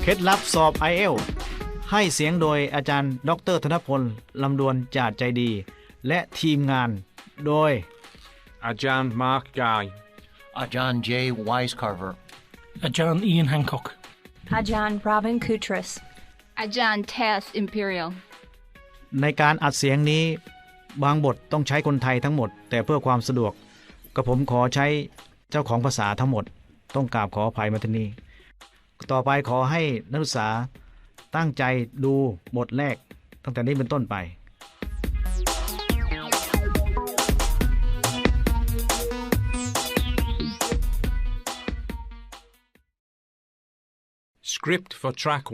เคล็ดลับสอบ IELTS ให้เสียงโดยอาจารย์ดร.ธนพล ลำดวนจาดใจดีและทีมงานโดยอาจารย์มาร์คกายอาจารย์เจไวส์คาร์เวอร์อาจารย์อีนแฮนค็อกอาจารย์โรบินคูทรัสอาจารย์เทสอิมพีเรียลในการอัดเสียงนี้บางบทต้องใช้คนไทยทั้งหมดแต่เพื่อความสะดวกกระผมขอใช้เจ้าของภาษาทั้งหมดต้องกราบขออภัยมาที่นี่ต่อไปขอให้นักศึกษาตั้งใจดูบทแรกตั้งแต่นี้เป็นต้นไป Script for Track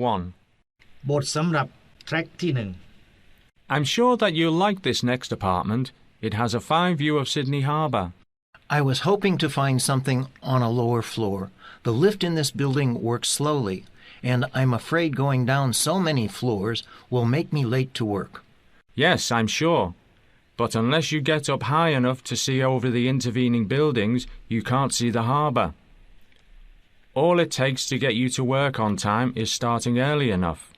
1 บทสำหรับแทร็กที่1 I'm sure that you'll like this next apartment. It has a fine view of Sydney Harbour. I was hoping to find something on a lower floor. The lift in this building works slowly, and I'm afraid going down so many floors will make me late to work. Yes, I'm sure. But unless you get up high enough to see over the intervening buildings, you can't see the harbour. All it takes to get you to work on time is starting early enough.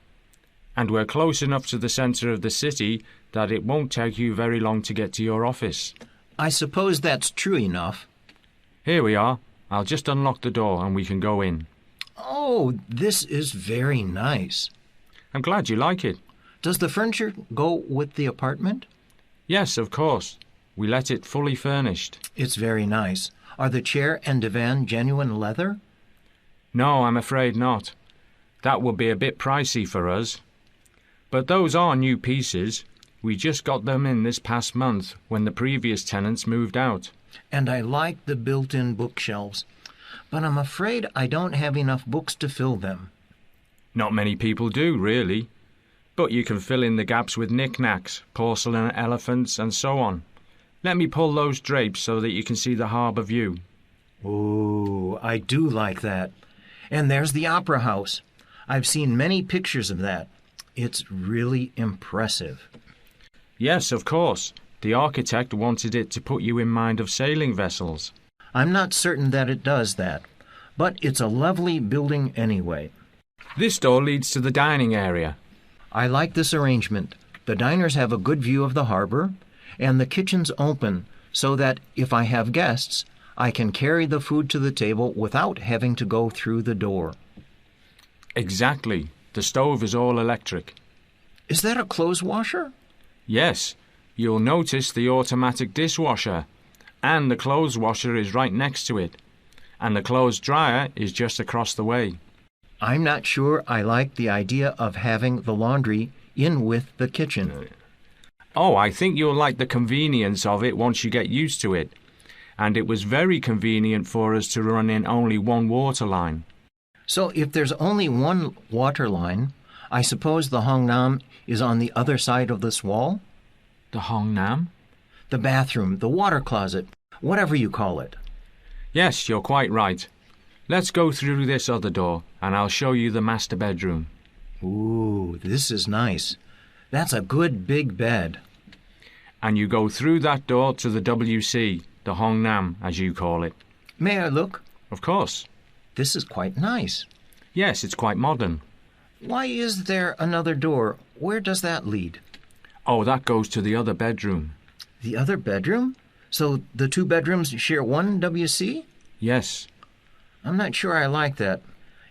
And we're close enough to the centre of the city that it won't take you very long to get to your office. I suppose that's true enough. Here we are. I'll just unlock the door and we can go in. Oh, this is very nice. I'm glad you like it. Does the furniture go with the apartment? Yes, of course. We let it fully furnished. It's very nice. Are the chair and divan genuine leather? No, I'm afraid not. That would be a bit pricey for us. But those are new pieces. We just got them in this past month when the previous tenants moved out. And I like the built-in bookshelves. But I'm afraid I don't have enough books to fill them. Not many people do, really. But you can fill in the gaps with knickknacks, porcelain elephants, and so on. Let me pull those drapes so that you can see the harbour view. Oh, I do like that. And there's the Opera House. I've seen many pictures of that. It's really impressive. Yes, of course. The architect wanted it to put you in mind of sailing vessels. I'm not certain that it does that, but it's a lovely building anyway. This door leads to the dining area. I like this arrangement. The diners have a good view of the harbour, and the kitchen's open so that if I have guests, I can carry the food to the table without having to go through the door. Exactly. The stove is all electric. Is that a clothes washer? Yes. You'll notice the automatic dishwasher. And the clothes washer is right next to it. And the clothes dryer is just across the way. I'm not sure I like the idea of having the laundry in with the kitchen. Oh, I think you'll like the convenience of it once you get used to it. And it was very convenient for us to run in only one water line. So if there's only one water line, I suppose the Hongnam is on the other side of this wall? The Hongnam? The bathroom, the water closet, whatever you call it. Yes, you're quite right. Let's go through this other door, and I'll show you the master bedroom. Ooh, this is nice. That's a good big bed. And you go through that door to the WC, the Hongnam, as you call it. May I look? Of course. This is quite nice. Yes, it's quite modern. Why is there another door? Where does that lead? Oh, that goes to the other bedroom. The other bedroom? So the two bedrooms share one WC? Yes. I'm not sure I like that.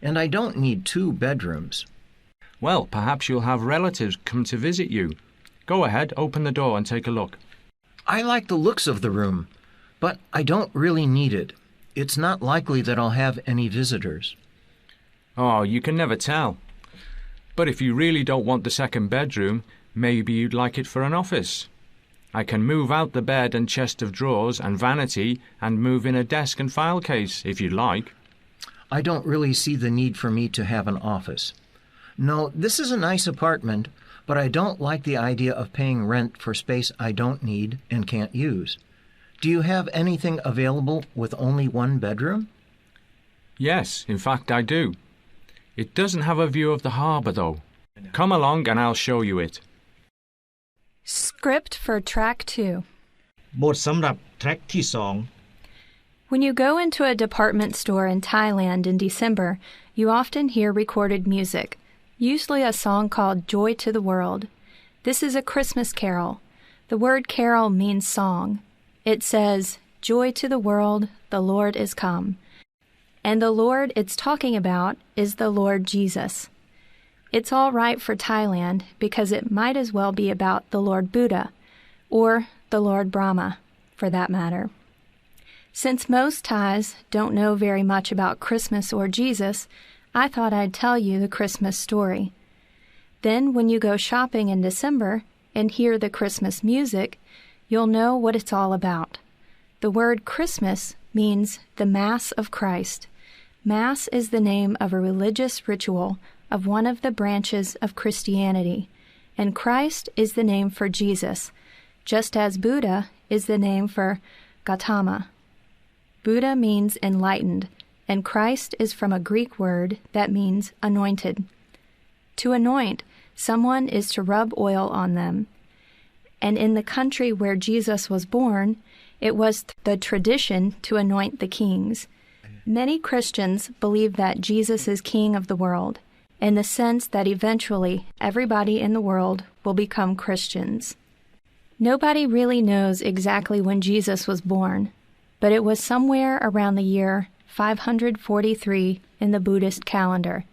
And I don't need two bedrooms. Well, perhaps you'll have relatives come to visit you. Go ahead, open the door and take a look. I like the looks of the room, but I don't really need it. It's not likely that I'll have any visitors. Oh, you can never tell. But if you really don't want the second bedroom, maybe you'd like it for an office. I can move out the bed and chest of drawers and vanity and move in a desk and file case, if you'd like. I don't really see the need for me to have an office. No, this is a nice apartment, but I don't like the idea of paying rent for space I don't need and can't use. Do you have anything available with only one bedroom? Yes, in fact I do. It doesn't have a view of the harbour, though. Come along and I'll show you it. Script for Track 2 บทสำหรับแทร็กที่ When you go into a department store in Thailand in December, you often hear recorded music, usually a song called Joy to the World. This is a Christmas carol. The word carol means song. It says, "Joy to the world, the Lord is come." And the Lord it's talking about is the Lord Jesus. It's all right for Thailand because it might as well be about the Lord Buddha, or the Lord Brahma, for that matter. Since most Thais don't know very much about Christmas or Jesus, I thought I'd tell you the Christmas story. Then when you go shopping in December and hear the Christmas music, you'll know what it's all about. The word Christmas means the Mass of Christ. Mass is the name of a religious ritual of one of the branches of Christianity, and Christ is the name for Jesus, just as Buddha is the name for Gautama. Buddha means enlightened, and Christ is from a Greek word that means anointed. To anoint, someone is to rub oil on them. And in the country where Jesus was born, it was the tradition to anoint the kings. Many Christians believe that Jesus is king of the world, in the sense that eventually everybody in the world will become Christians. Nobody really knows exactly when Jesus was born, but it was somewhere around the year 543 in the Buddhist calendar.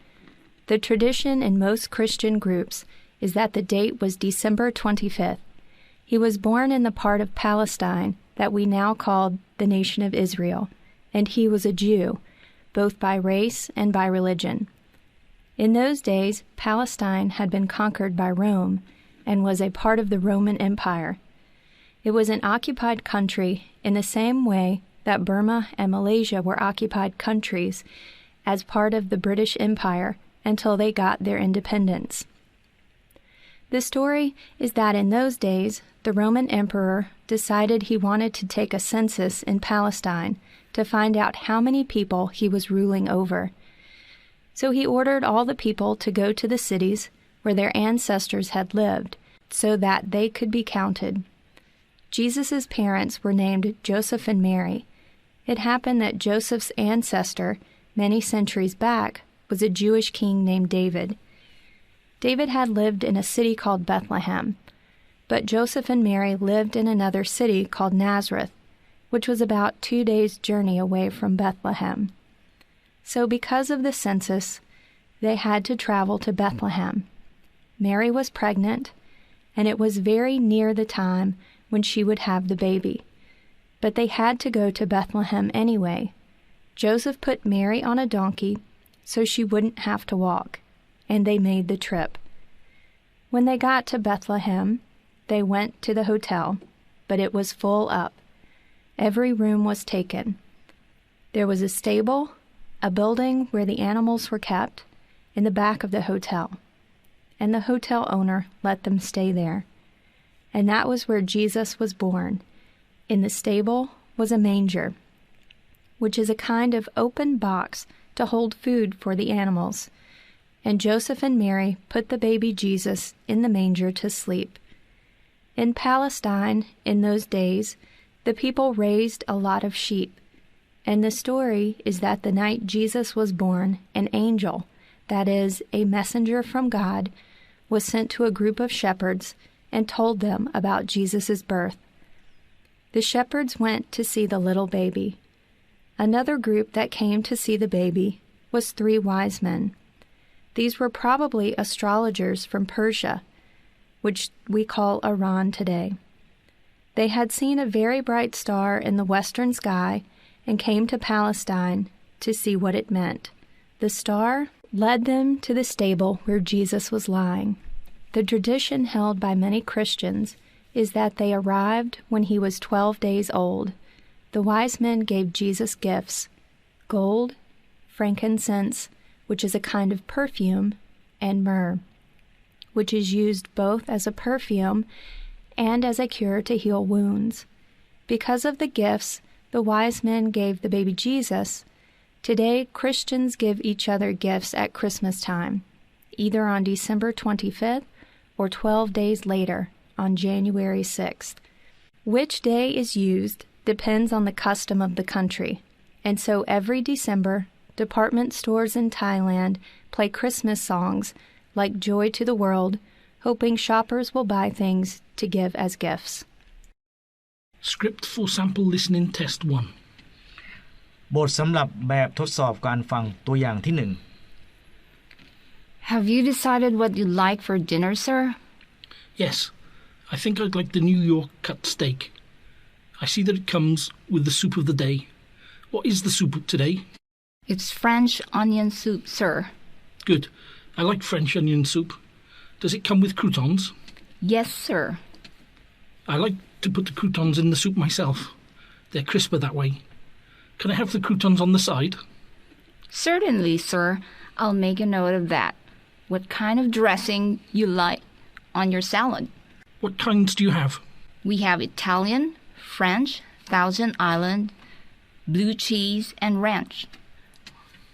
The tradition in most Christian groups is that the date was December 25th. He was born in the part of Palestine that we now call the nation of Israel, and he was a Jew, both by race and by religion. In those days, Palestine had been conquered by Rome and was a part of the Roman Empire. It was an occupied country in the same way that Burma and Malaysia were occupied countries as part of the British Empire until they got their independence. The story is that in those days, the Roman emperor decided he wanted to take a census in Palestine to find out how many people he was ruling over. So he ordered all the people to go to the cities where their ancestors had lived so that they could be counted. Jesus' parents were named Joseph and Mary. It happened that Joseph's ancestor, many centuries back, was a Jewish king named David. David had lived in a city called Bethlehem, but Joseph and Mary lived in another city called Nazareth, which was about 2 days' journey away from Bethlehem. So because of the census, they had to travel to Bethlehem. Mary was pregnant, and it was very near the time when she would have the baby. But they had to go to Bethlehem anyway. Joseph put Mary on a donkey so she wouldn't have to walk, and they made the trip. When they got to Bethlehem, they went to the hotel, but it was full up. Every room was taken. There was a stable, a building where the animals were kept, in the back of the hotel, and the hotel owner let them stay there. And that was where Jesus was born. In the stable was a manger, which is a kind of open box to hold food for the animals. And Joseph and Mary put the baby Jesus in the manger to sleep. In Palestine, in those days, the people raised a lot of sheep. And the story is that the night Jesus was born, an angel, that is, a messenger from God, was sent to a group of shepherds and told them about Jesus' birth. The shepherds went to see the little baby. Another group that came to see the baby was 3 wise men. These were probably astrologers from Persia, which we call Iran today. They had seen a very bright star in the western sky and came to Palestine to see what it meant. The star led them to the stable where Jesus was lying. The tradition held by many Christians is that they arrived when he was 12 days old. The wise men gave Jesus gifts: gold, frankincense, which is a kind of perfume, and myrrh, which is used both as a perfume and as a cure to heal wounds. Because of the gifts the wise men gave the baby Jesus, today Christians give each other gifts at Christmas time, either on December 25th or 12 days later, on January 6th. Which day is used depends on the custom of the country, and so every December, department stores in Thailand play Christmas songs like Joy to the World, hoping shoppers will buy things to give as gifts. Script for sample listening test 1. บทสำหรับแบบทดสอบการฟังตัวอย่างที่ Have you decided what you'd like for dinner, sir? Yes, I think I'd like the New York cut steak. I see that it comes with the soup of the day. What is the soup today? It's French onion soup, sir. Good. I like French onion soup. Does it come with croutons? Yes, sir. I like to put the croutons in the soup myself. They're crisper that way. Can I have the croutons on the side? Certainly, sir. I'll make a note of that. What kind of dressing you like on your salad? What kinds do you have? We have Italian, French, Thousand Island, blue cheese, and ranch.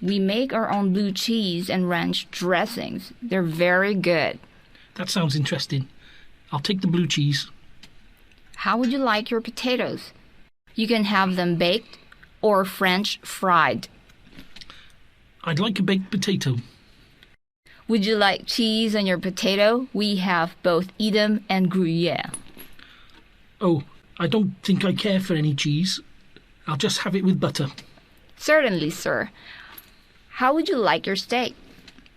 We make our own blue cheese and ranch dressings. They're very good. That sounds interesting. I'll take the blue cheese. How would you like your potatoes? You can have them baked or French fried. I'd like a baked potato. Would you like cheese on your potato? We have both Edam and Gruyere. Oh, I don't think I care for any cheese. I'll just have it with butter. Certainly, sir. How would you like your steak?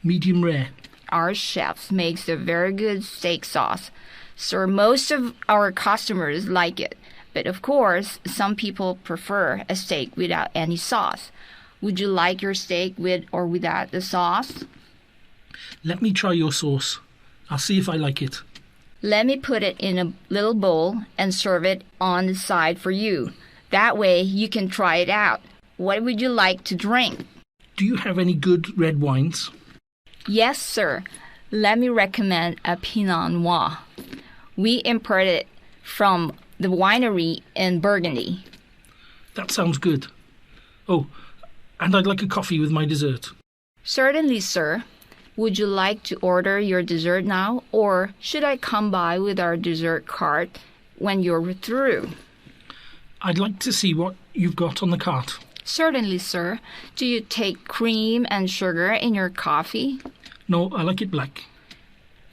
Medium rare. Our chef makes a very good steak sauce. Sir, most of our customers like it. But of course, some people prefer a steak without any sauce. Would you like your steak with or without the sauce? Let me try your sauce. I'll see if I like it. Let me put it in a little bowl and serve it on the side for you. That way you can try it out. What would you like to drink? Do you have any good red wines? Yes, sir. Let me recommend a Pinot Noir. We import it from the winery in Burgundy. That sounds good. Oh, and I'd like a coffee with my dessert. Certainly, sir. Would you like to order your dessert now, or should I come by with our dessert cart when you're through? I'd like to see what you've got on the cart. Certainly, sir. Do you take cream and sugar in your coffee? No, I like it black.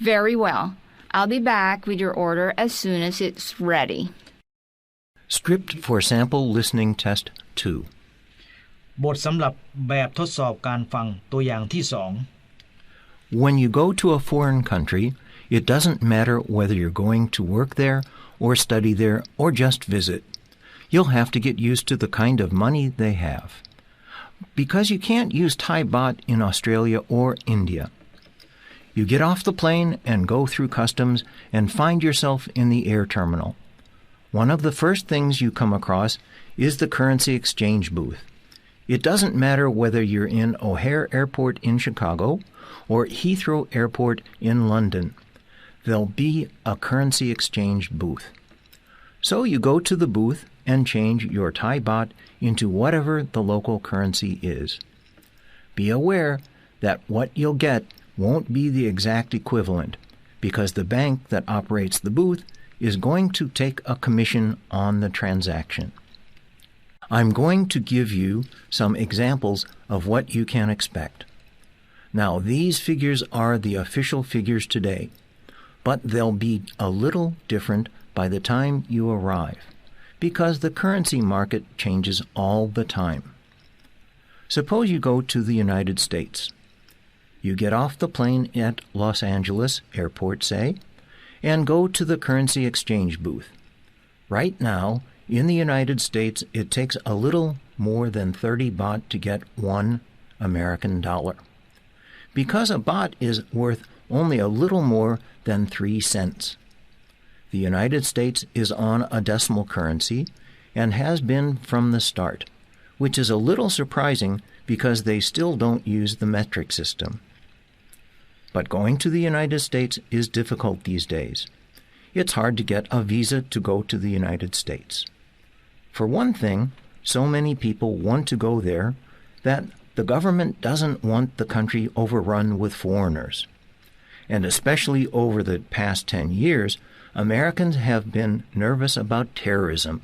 Very well. I'll be back with your order as soon as it's ready. Script for sample listening test 2. บทสำหรับแบบทดสอบการฟังตัวอย่างที่ When you go to a foreign country, it doesn't matter whether you're going to work there or study there or just visit. You'll have to get used to the kind of money they have. Because you can't use Thai baht in Australia or India. You get off the plane and go through customs and find yourself in the air terminal. One of the first things you come across is the currency exchange booth. It doesn't matter whether you're in O'Hare Airport in Chicago or Heathrow Airport in London. There'll be a currency exchange booth. So you go to the booth and change your Thai baht into whatever the local currency is. Be aware that what you'll get won't be the exact equivalent, because the bank that operates the booth is going to take a commission on the transaction. I'm going to give you some examples of what you can expect. Now, these figures are the official figures today, but they'll be a little different by the time you arrive, because the currency market changes all the time. Suppose you go to the United States. You get off the plane at Los Angeles Airport, say, and go to the currency exchange booth. Right now, in the United States, it takes a little more than 30 baht to get $1 American. Because a baht is worth only a little more than 3 cents. The United States is on a decimal currency and has been from the start, which is a little surprising because they still don't use the metric system. But going to the United States is difficult these days. It's hard to get a visa to go to the United States. For one thing, so many people want to go there that the government doesn't want the country overrun with foreigners. And especially over the past 10 years, Americans have been nervous about terrorism.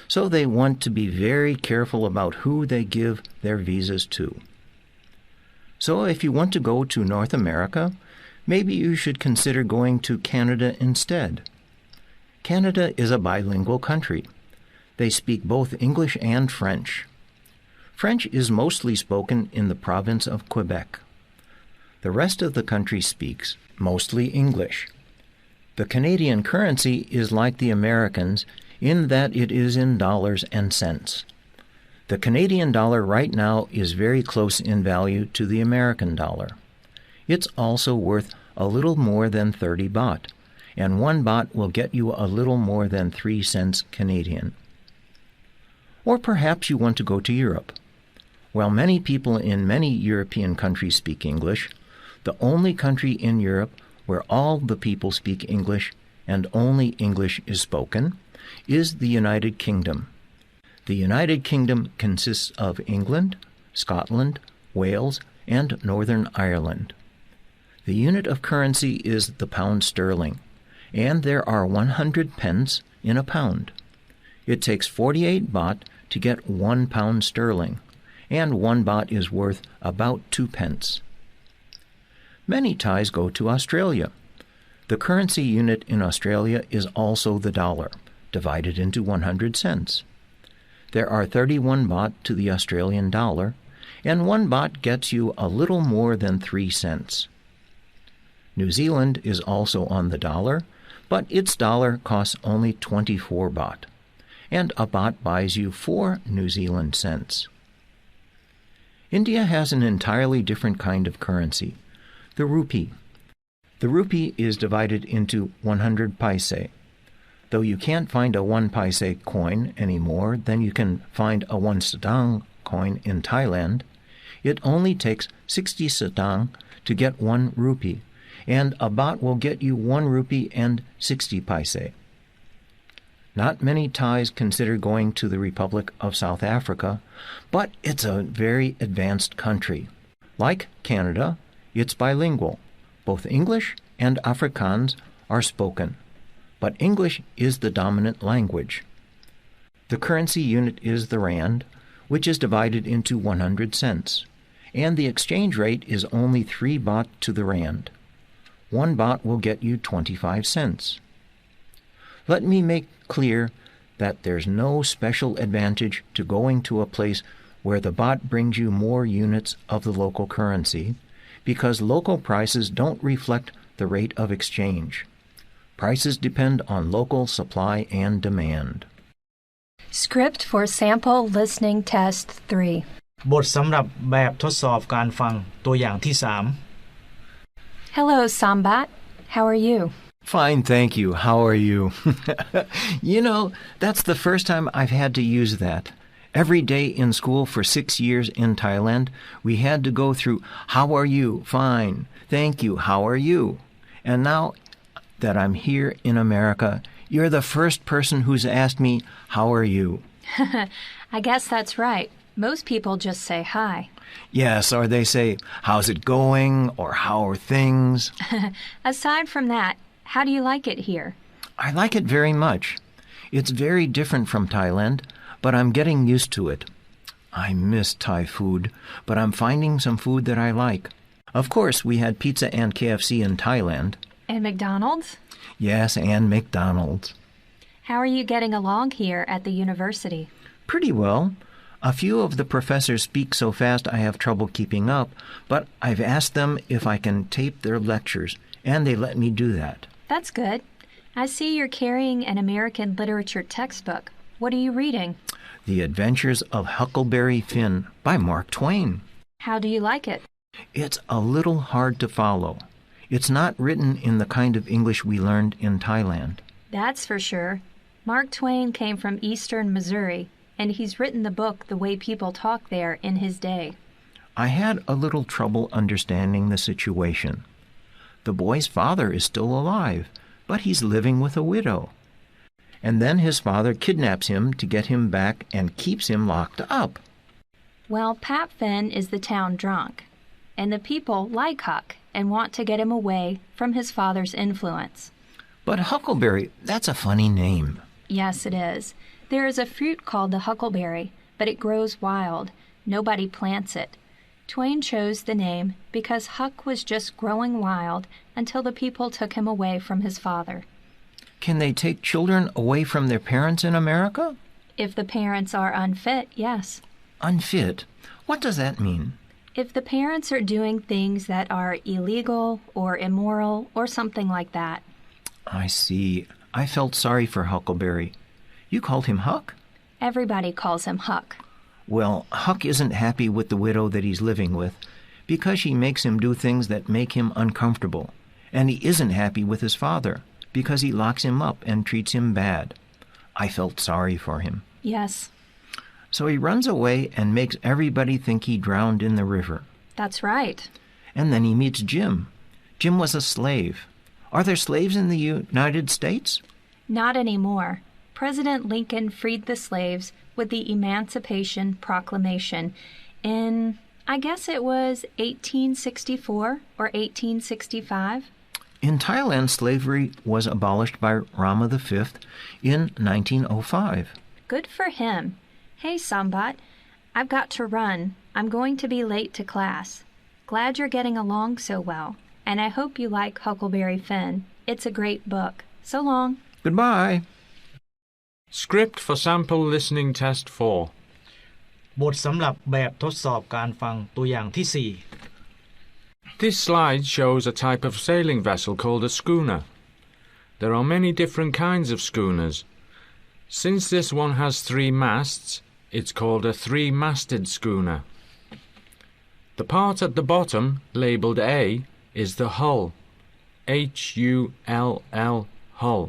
so they want to be very careful about who they give their visas to. So if you want to go to North America, maybe you should consider going to Canada instead. Canada is a bilingual country. They speak both English and French. French is mostly spoken in the province of Quebec. The rest of the country speaks mostly English. The Canadian currency is like the Americans in that it is in dollars and cents. The Canadian dollar right now is very close in value to the American dollar. It's also worth a little more than 30 baht, and 1 baht will get you a little more than 3 cents Canadian. Or perhaps you want to go to Europe. While many people in many European countries speak English, the only country in Europe where all the people speak English and only English is spoken is the United Kingdom. The United Kingdom consists of England, Scotland, Wales, and Northern Ireland. The unit of currency is the pound sterling, and there are 100 pence in a pound. It takes 48 baht to get 1 pound sterling, and 1 baht is worth about 2 pence. Many Thais go to Australia. The currency unit in Australia is also the dollar, divided into 100 cents. There are 31 baht to the Australian dollar, and 1 baht gets you a little more than 3 cents. New Zealand is also on the dollar, but its dollar costs only 24 baht, and a baht buys you 4 New Zealand cents. India has an entirely different kind of currency, the rupee. The rupee is divided into 100 paise. Though you can't find a 1 paise coin any more than you can find a 1 satang coin in Thailand, it only takes 60 satang to get 1 rupee, and a baht will get you 1 rupee and 60 paise. Not many Thais consider going to the Republic of South Africa, but it's a very advanced country. Like Canada, it's bilingual. Both English and Afrikaans are spoken, but English is the dominant language. The currency unit is the rand, which is divided into 100 cents, and the exchange rate is only 3 baht to the rand. 1 baht will get you 25 cents. Let me make clear that there's no special advantage to going to a place where the baht brings you more units of the local currency, because local prices don't reflect the rate of exchange. Prices depend on local supply and demand. Script for Sample Listening Test 3. บทสำหรับแบบทดสอบการฟังตัวอย่างที่ Hello, Sambat. How are you? Fine, thank you. How are you? You know, that's the first time I've had to use that. Every day in school for 6 years in Thailand, we had to go through, how are you? Fine. Thank you. How are you? And now that I'm here in America, you're the first person who's asked me, how are you? I guess that's right. Most people just say hi. Yes, or they say, how's it going? Or how are things? Aside from that, how do you like it here? I like it very much. It's very different from Thailand, but I'm getting used to it. I miss Thai food, but I'm finding some food that I like. Of course, we had pizza and KFC in Thailand. And McDonald's? Yes, and McDonald's. How are you getting along here at the university? Pretty well. A few of the professors speak so fast I have trouble keeping up, but I've asked them if I can tape their lectures, and they let me do that. That's good. I see you're carrying an American literature textbook. What are you reading? The Adventures of Huckleberry Finn by Mark Twain. How do you like it? It's a little hard to follow. It's not written in the kind of English we learned in Thailand. That's for sure. Mark Twain came from eastern Missouri, and he's written the book the way people talk there in his day. I had a little trouble understanding the situation. The boy's father is still alive, but he's living with a widow. And then his father kidnaps him to get him back and keeps him locked up. Well, Pat Finn is the town drunk, and the people like Huck and want to get him away from his father's influence. But Huckleberry, that's a funny name. Yes, it is. There is a fruit called the huckleberry, but it grows wild. Nobody plants it. Twain chose the name because Huck was just growing wild until the people took him away from his father. Can they take children away from their parents in America? If the parents are unfit, yes. Unfit? What does that mean? If the parents are doing things that are illegal or immoral or something like that. I see. I felt sorry for Huckleberry. You called him Huck? Everybody calls him Huck. Well, Huck isn't happy with the widow that he's living with because she makes him do things that make him uncomfortable. And he isn't happy with his father because he locks him up and treats him bad. I felt sorry for him. Yes. So he runs away and makes everybody think he drowned in the river. That's right. And then he meets Jim. Jim was a slave. Are there slaves in the United States? Not anymore. President Lincoln freed the slaves with the Emancipation Proclamation in, I guess it was 1864 or 1865. In Thailand, slavery was abolished by Rama V in 1905. Good for him. Hey, Sambat, I've got to run. I'm going to be late to class. Glad you're getting along so well, and I hope you like Huckleberry Finn. It's a great book. So long. Goodbye. Script for Sample Listening Test 4. บทสำหรับแบบทดสอบการฟังตัวอย่างที่ This slide shows a type of sailing vessel called a schooner. There are many different kinds of schooners. Since this one has 3 masts, it's called a 3-masted schooner. The part at the bottom, labelled A, is the hull. H-U-L-L, hull.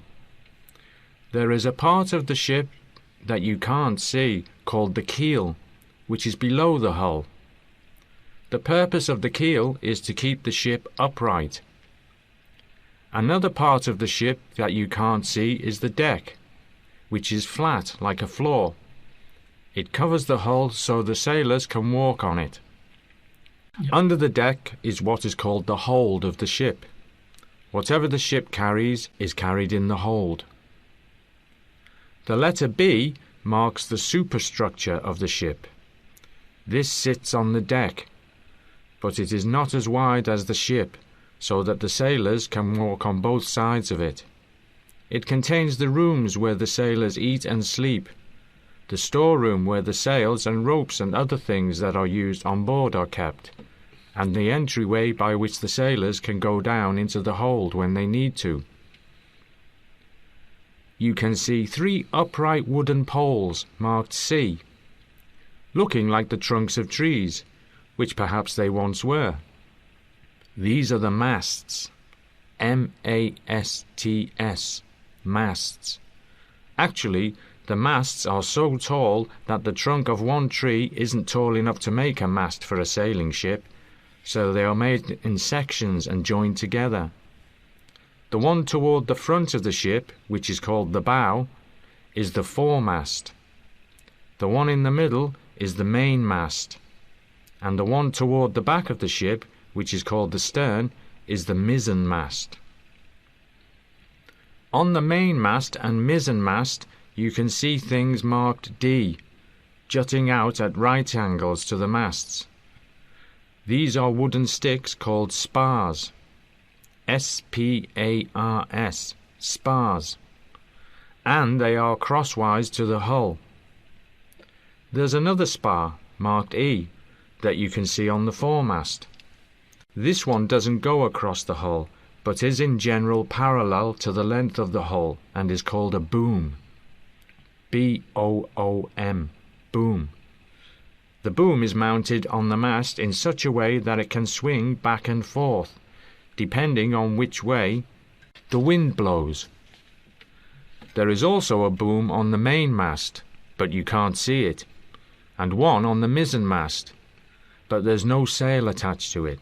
There is a part of the ship that you can't see called the keel, which is below the hull. The purpose of the keel is to keep the ship upright. Another part of the ship that you can't see is the deck, which is flat like a floor. It covers the hull so the sailors can walk on it. Under the deck is what is called the hold of the ship. Whatever the ship carries is carried in the hold. The letter B marks the superstructure of the ship. This sits on the deck, but it is not as wide as the ship, so that the sailors can walk on both sides of it. It contains the rooms where the sailors eat and sleep, the storeroom where the sails and ropes and other things that are used on board are kept, and the entryway by which the sailors can go down into the hold when they need to. You can see 3 upright wooden poles marked C, looking like the trunks of trees, which perhaps they once were. These are the masts. M-A-S-T-S, masts. Actually, the masts are so tall that the trunk of one tree isn't tall enough to make a mast for a sailing ship, so they are made in sections and joined together. The one toward the front of the ship, which is called the bow, is the foremast. The one in the middle is the mainmast, and the one toward the back of the ship, which is called the stern, is the mizzenmast. On the mainmast and mizzenmast, you can see things marked D, jutting out at right angles to the masts. These are wooden sticks called spars. S-P-A-R-S, spars. And they are crosswise to the hull. There's another spar, marked E, that you can see on the foremast. This one doesn't go across the hull, but is in general parallel to the length of the hull and is called a boom. B-O-O-M, boom. The boom is mounted on the mast in such a way that it can swing back and forth, depending on which way the wind blows. There is also a boom on the mainmast, but you can't see it, and one on the mizzenmast, but there's no sail attached to it.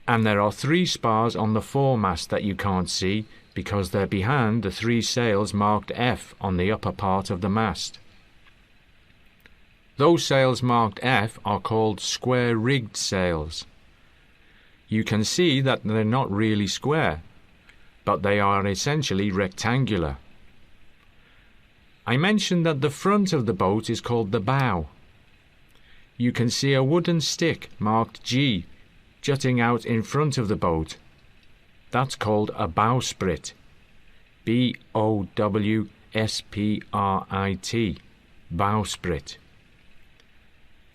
And there are 3 spars on the foremast that you can't see because they're behind the 3 sails marked F on the upper part of the mast. Those sails marked F are called square-rigged sails. You can see that they're not really square, but they are essentially rectangular. I mentioned that the front of the boat is called the bow. You can see a wooden stick marked G jutting out in front of the boat. That's called a bowsprit. B-O-W-S-P-R-I-T. Bowsprit.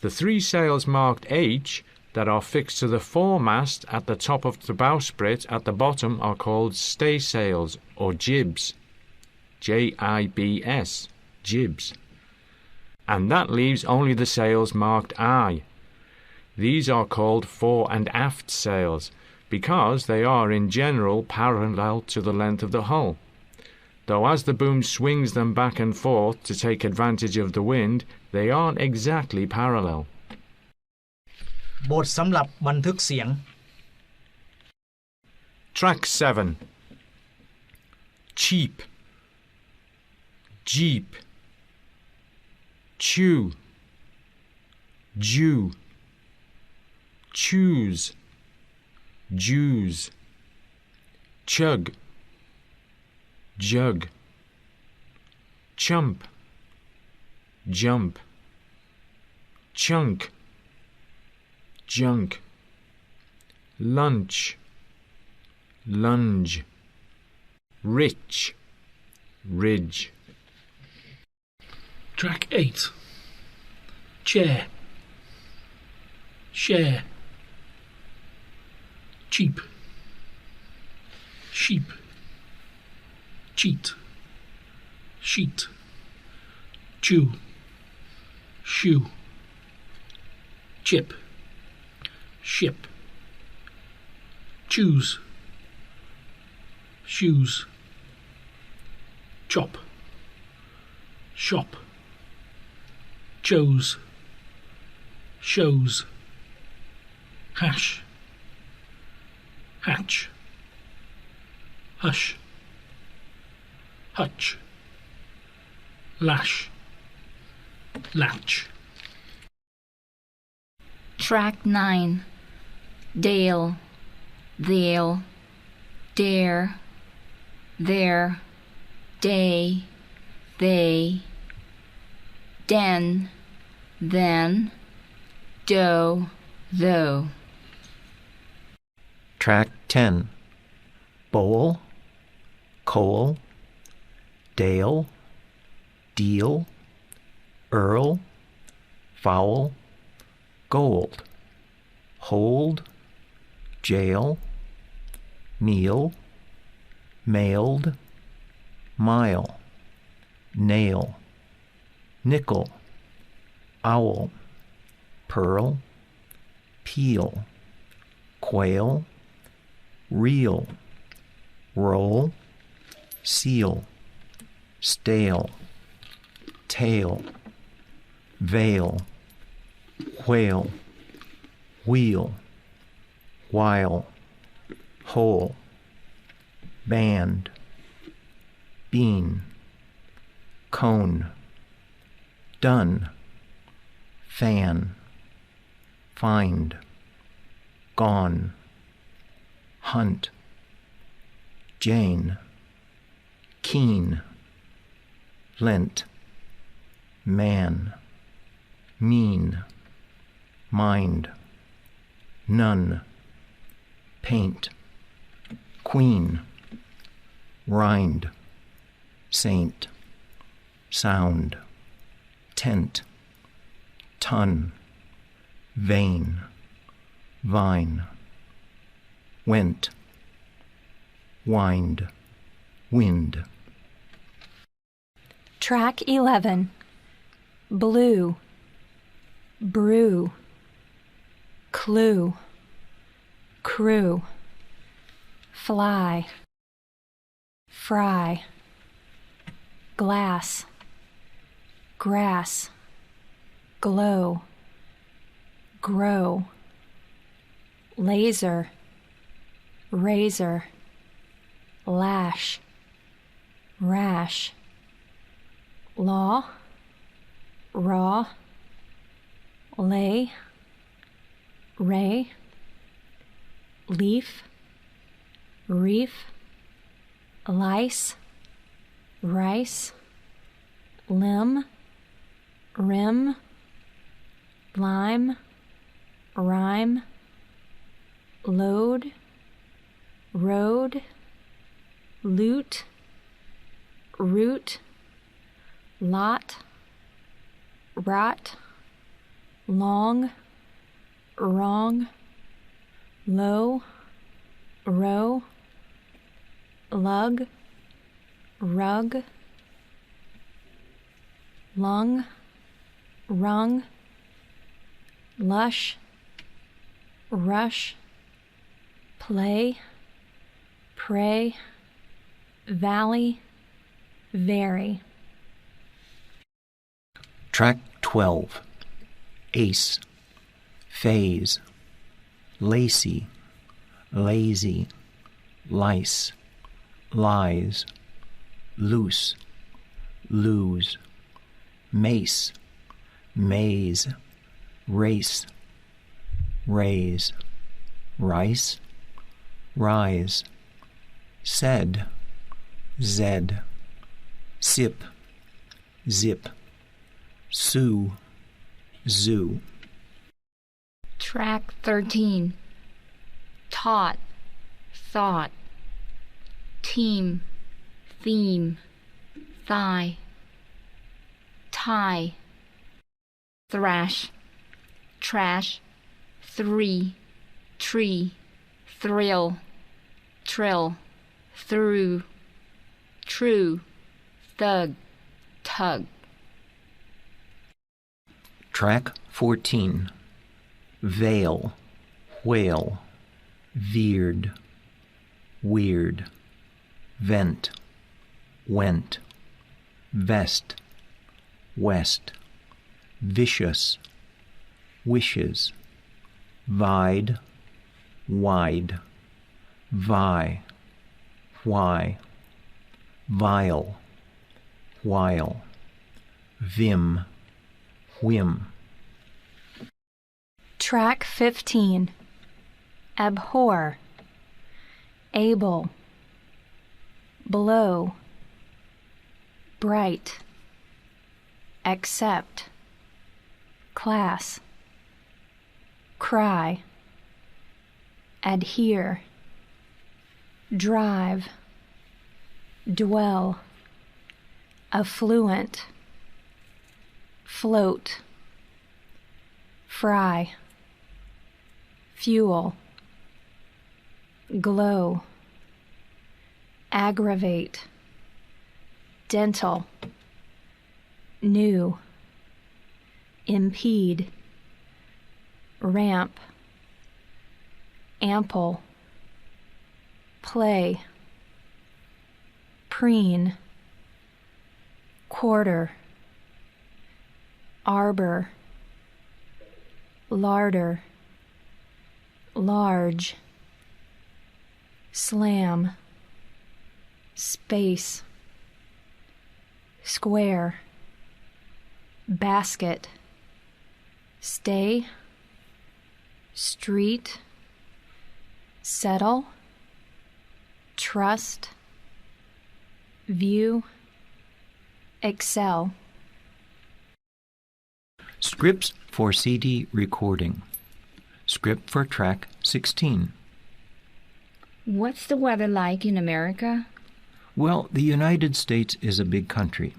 The three sails marked H that are fixed to the foremast at the top of the bowsprit at the bottom are called staysails or jibs. J-I-B-S. Jibs. And that leaves only the sails marked I. These are called fore and aft sails because they are in general parallel to the length of the hull. Though as the boom swings them back and forth to take advantage of the wind, they aren't exactly parallel. บทสำหรับบันทึกเสียง Track 7. Cheap. Jeep. Chew. Jew. Choose. Jews. Chug. Jug. Chump. Jump. Chunk. Junk. Lunch. Lunge. Rich. Ridge. Track 8. Chair. Share. Cheap. Sheep. Cheat. Sheet. Chew. Shoe. Chip. Ship. Choose. Shoes. Chop. Shop. Chose. Shows. Hash. Hatch. Hush. Hutch. Lash. Latch. Track 9. Dale. They'll. Dare. There. Day. They. Den. Then. Do. Though. Track 10. Bowl, coal, dale, deal, earl, foul, gold, hold, jail, meal, mailed, mile, nail, nickel, owl, pearl, peel, quail, reel, roll, seal, stale, tail, veil, whale, wheel, while, whole, band, bean, cone, done, fan, find, gone, hunt, Jane, keen, lent, man, mean, mind, none, paint, queen, rind, saint, sound, tent, ton, vein, vine, went, wind, wind. Track 11. Blue, brew, clue, crew, fly, fry, glass, grass, glow, grow, laser, razor, lash, rash, law, raw, lay, ray, leaf, reef, lice, rice, limb, rim, lime, rhyme, load, road, loot, root, lot, rot, long, wrong, low, row, lug, rug, lung, rung, lush, rush, play, pray, valley, vary. Track 12. Ace, phase, lacy, lazy, lice, lies, loose, lose, mace, maze, race, raise, rice, rise, said, zed, sip, zip, sue, zoo. Track 13. Taught, thought, team, theme, thigh, tie, thrash, trash, three, tree, thrill, trill, through, true, thug, tug. Track 14. Veil, whale, veered, weird, vent, went, vest, west, vicious, wishes, vide, wide, vie, why, vile, while, vim, whim. Track 15. Abhor, able, blow, bright, accept, class, cry, adhere, drive, dwell, affluent, float, fry, fuel, glow, aggravate, dental, new, impede, ramp, ample, play, preen, quarter, arbor, larder, large, slam, space, square, basket, stay, street, settle, trust, view, excel. Scripts for CD recording. Script for track 16. What's the weather like in America? Well, the United States is a big country,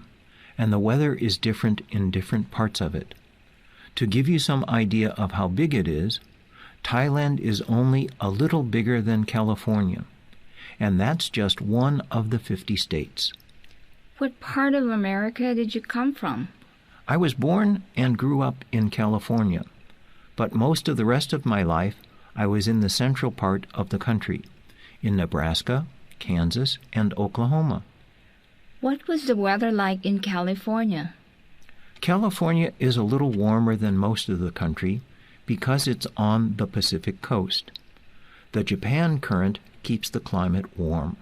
and the weather is different in different parts of it. To give you some idea of how big it is, Thailand is only a little bigger than California, and that's just one of the 50 states. What part of America did you come from? I was born and grew up in California, but most of the rest of my life I was in the central part of the country, in Nebraska, Kansas, and Oklahoma. What was the weather like in California? California is a little warmer than most of the country because it's on the Pacific coast. The Japan current keeps the climate warm.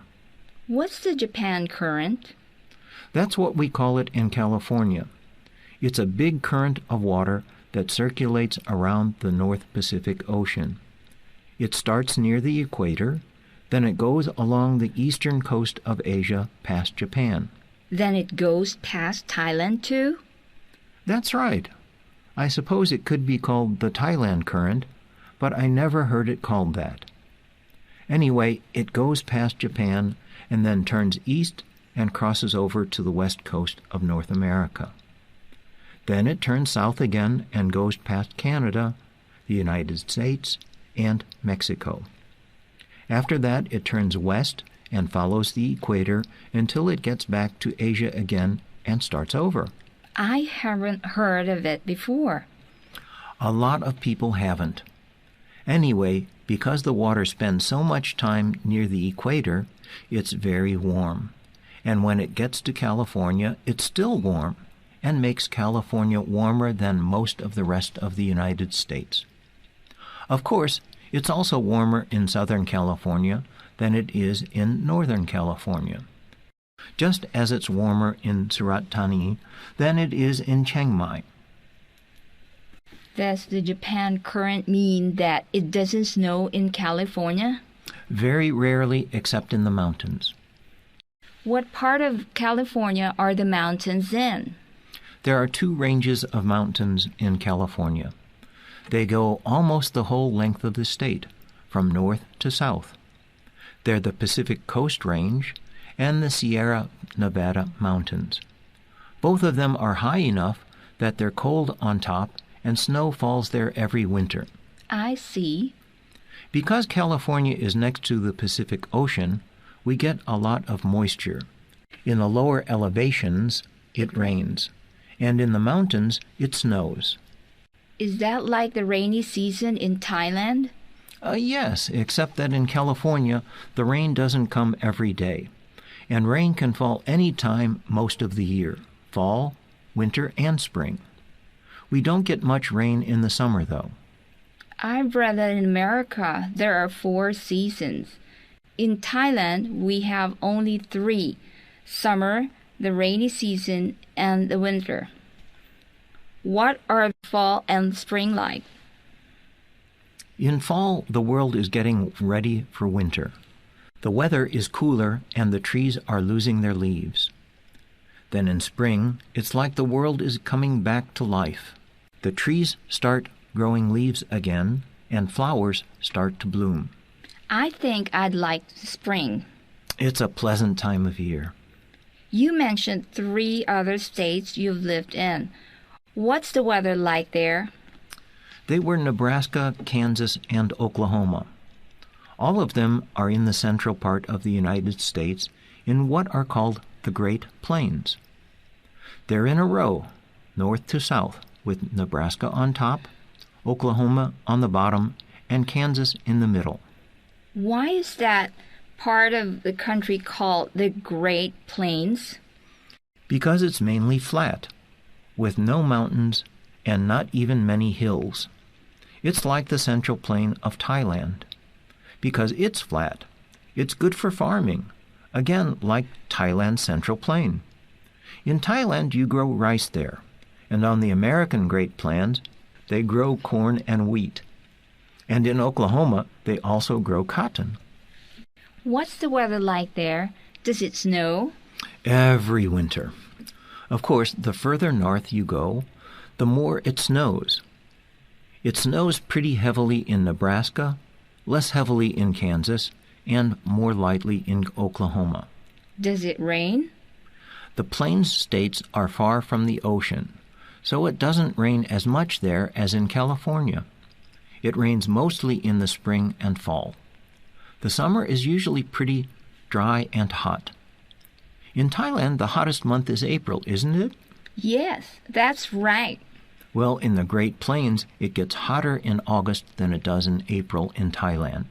What's the Japan current? That's what we call it in California. It's a big current of water that circulates around the North Pacific Ocean. It starts near the equator, then it goes along the eastern coast of Asia past Japan. Then it goes past Thailand too? That's right. I suppose it could be called the Thailand current, but I never heard it called that. Anyway, it goes past Japan and then turns east and crosses over to the west coast of North America. Then it turns south again and goes past Canada, the United States, and Mexico. After that, it turns west and follows the equator until it gets back to Asia again and starts over. I haven't heard of it before. A lot of people haven't. Anyway, because the water spends so much time near the equator, it's very warm. And when it gets to California, it's still warm and makes California warmer than most of the rest of the United States. Of course, it's also warmer in Southern California than it is in Northern California, just as it's warmer in Surat Thani than it is in Chiang Mai. Does the Japan current mean that it doesn't snow in California? Very rarely, except in the mountains. What part of California are the mountains in? There are two ranges of mountains in California. They go almost the whole length of the state, from north to south. They're the Pacific Coast Range and the Sierra Nevada Mountains. Both of them are high enough that they're cold on top and snow falls there every winter. I see. Because California is next to the Pacific Ocean, we get a lot of moisture. In the lower elevations, it rains, and in the mountains, it snows. Is that like the rainy season in Thailand? Yes, except that in California, the rain doesn't come every day, and rain can fall any time most of the year, fall, winter, and spring. We don't get much rain in the summer, though. I've read that in America there are 4 seasons. In Thailand, we have only 3: summer, the rainy season, and the winter. What are fall and spring like? In fall, the world is getting ready for winter. The weather is cooler and the trees are losing their leaves. Then in spring, it's like the world is coming back to life. The trees start growing leaves again and flowers start to bloom. I think I'd like spring. It's a pleasant time of year. You mentioned 3 other states you've lived in. What's the weather like there? They were Nebraska, Kansas, and Oklahoma. All of them are in the central part of the United States in what are called the Great Plains. They're in a row, north to south, with Nebraska on top, Oklahoma on the bottom, and Kansas in the middle. Why is that part of the country called the Great Plains? Because it's mainly flat, with no mountains and not even many hills. It's like the central plain of Thailand. Because it's flat, it's good for farming, again like Thailand's central plain. In Thailand, you grow rice there, and on the American Great Plains, they grow corn and wheat. And in Oklahoma, they also grow cotton. What's the weather like there? Does it snow? Every winter. Of course, the further north you go, the more it snows. It snows pretty heavily in Nebraska, less heavily in Kansas, and more lightly in Oklahoma. Does it rain? The Plains states are far from the ocean, so it doesn't rain as much there as in California. It rains mostly in the spring and fall. The summer is usually pretty dry and hot. In Thailand, the hottest month is April, isn't it? Yes, that's right. Well, in the Great Plains, it gets hotter in August than it does in April in Thailand.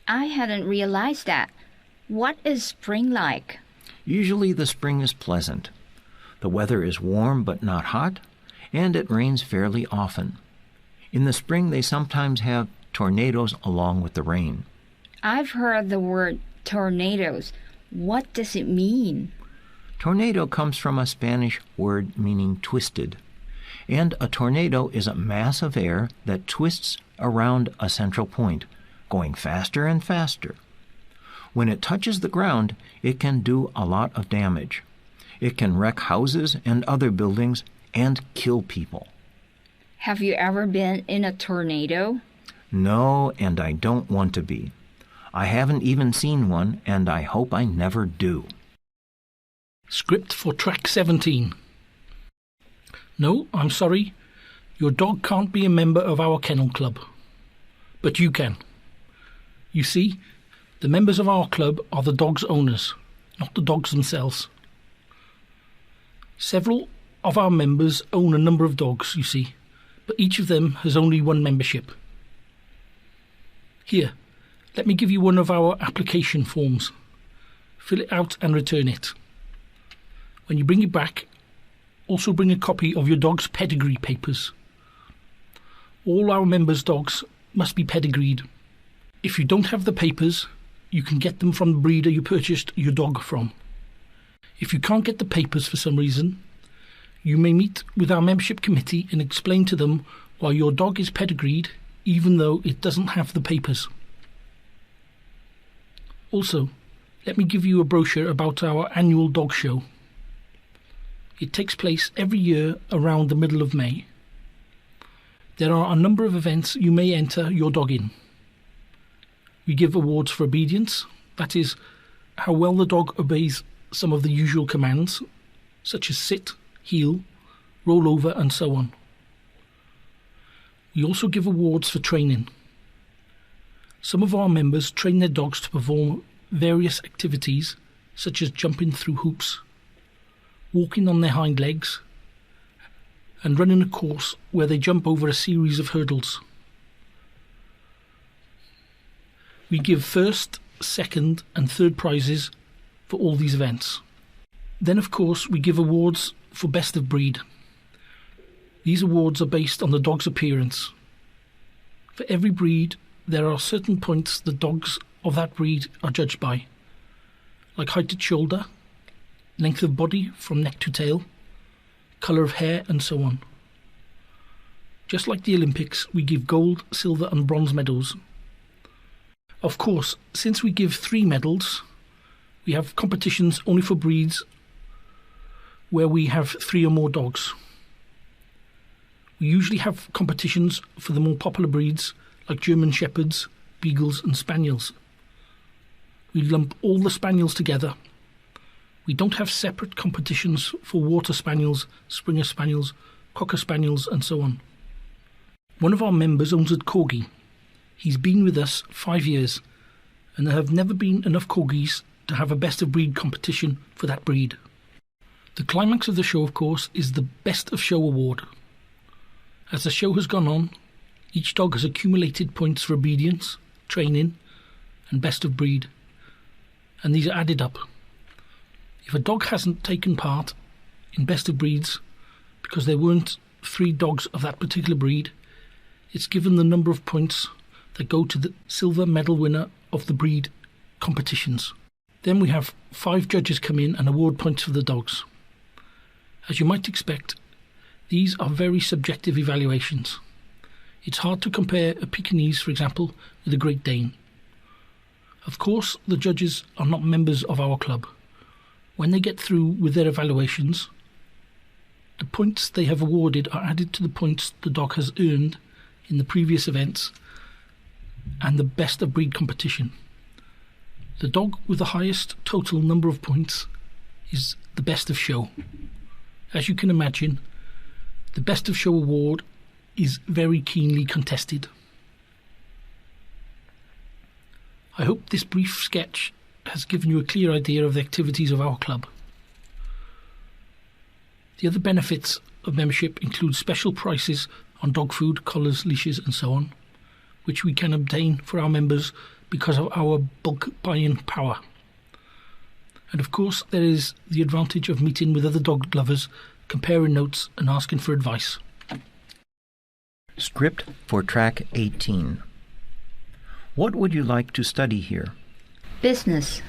I hadn't realized that. What is spring like? Usually the spring is pleasant. The weather is warm but not hot, and it rains fairly often. In the spring, they sometimes have tornadoes along with the rain. I've heard the word tornadoes. What does it mean? Tornado comes from a Spanish word meaning twisted. And a tornado is a mass of air that twists around a central point, going faster and faster. When it touches the ground, it can do a lot of damage. It can wreck houses and other buildings and kill people. Have you ever been in a tornado? No, and I don't want to be. I haven't even seen one, and I hope I never do. Script for track 17. No, I'm sorry. Your dog can't be a member of our kennel club. But you can. You see, the members of our club are the dog's owners, not the dogs themselves. Several of our members own a number of dogs, you see, but each of them has only one membership. Here, let me give you one of our application forms. Fill it out and return it. When you bring it back, also bring a copy of your dog's pedigree papers. All our members' dogs must be pedigreed. If you don't have the papers, you can get them from the breeder you purchased your dog from. If you can't get the papers for some reason, you may meet with our membership committee and explain to them why your dog is pedigreed even though it doesn't have the papers. Also, let me give you a brochure about our annual dog show. It takes place every year around the middle of May. There are a number of events you may enter your dog in. We give awards for obedience, that is, how well the dog obeys some of the usual commands, such as sit, heel, roll over, and so on. We also give awards for training. Some of our members train their dogs to perform various activities, such as jumping through hoops, walking on their hind legs, and running a course where they jump over a series of hurdles. We give first, second, and third prizes for all these events. Then, of course, we give awards for best of breed. These awards are based on the dog's appearance. For every breed, there are certain points the dogs of that breed are judged by, like height at shoulder, length of body from neck to tail, colour of hair, and so on. Just like the Olympics, we give gold, silver, and bronze medals. Of course, since we give 3 medals, we have competitions only for breeds where we have 3 or more dogs. We usually have competitions for the more popular breeds like German Shepherds, Beagles, and Spaniels. We lump all the Spaniels together. We don't have separate competitions for Water Spaniels, Springer Spaniels, Cocker Spaniels, and so on. One of our members owns a Corgi. He's been with us 5 years, and there have never been enough Corgis to have a best of breed competition for that breed. The climax of the show, of course, is the Best of Show award. As the show has gone on, each dog has accumulated points for obedience, training, and best of breed, and these are added up. If a dog hasn't taken part in best of breeds because there weren't 3 dogs of that particular breed, it's given the number of points that go to the silver medal winner of the breed competitions. Then we have 5 judges come in and award points for the dogs. As you might expect, these are very subjective evaluations. It's hard to compare a Pekingese, for example, with a Great Dane. Of course, the judges are not members of our club. When they get through with their evaluations, the points they have awarded are added to the points the dog has earned in the previous events and the best of breed competition. The dog with the highest total number of points is the best of show. As you can imagine, the best of show award is very keenly contested. I hope this brief sketch has given you a clear idea of the activities of our club. The other benefits of membership include special prices on dog food, collars, leashes, and so on, which we can obtain for our members because of our bulk buying power. And of course, there is the advantage of meeting with other dog lovers, comparing notes, and asking for advice. Script for track 18. What would you like to study here? Business.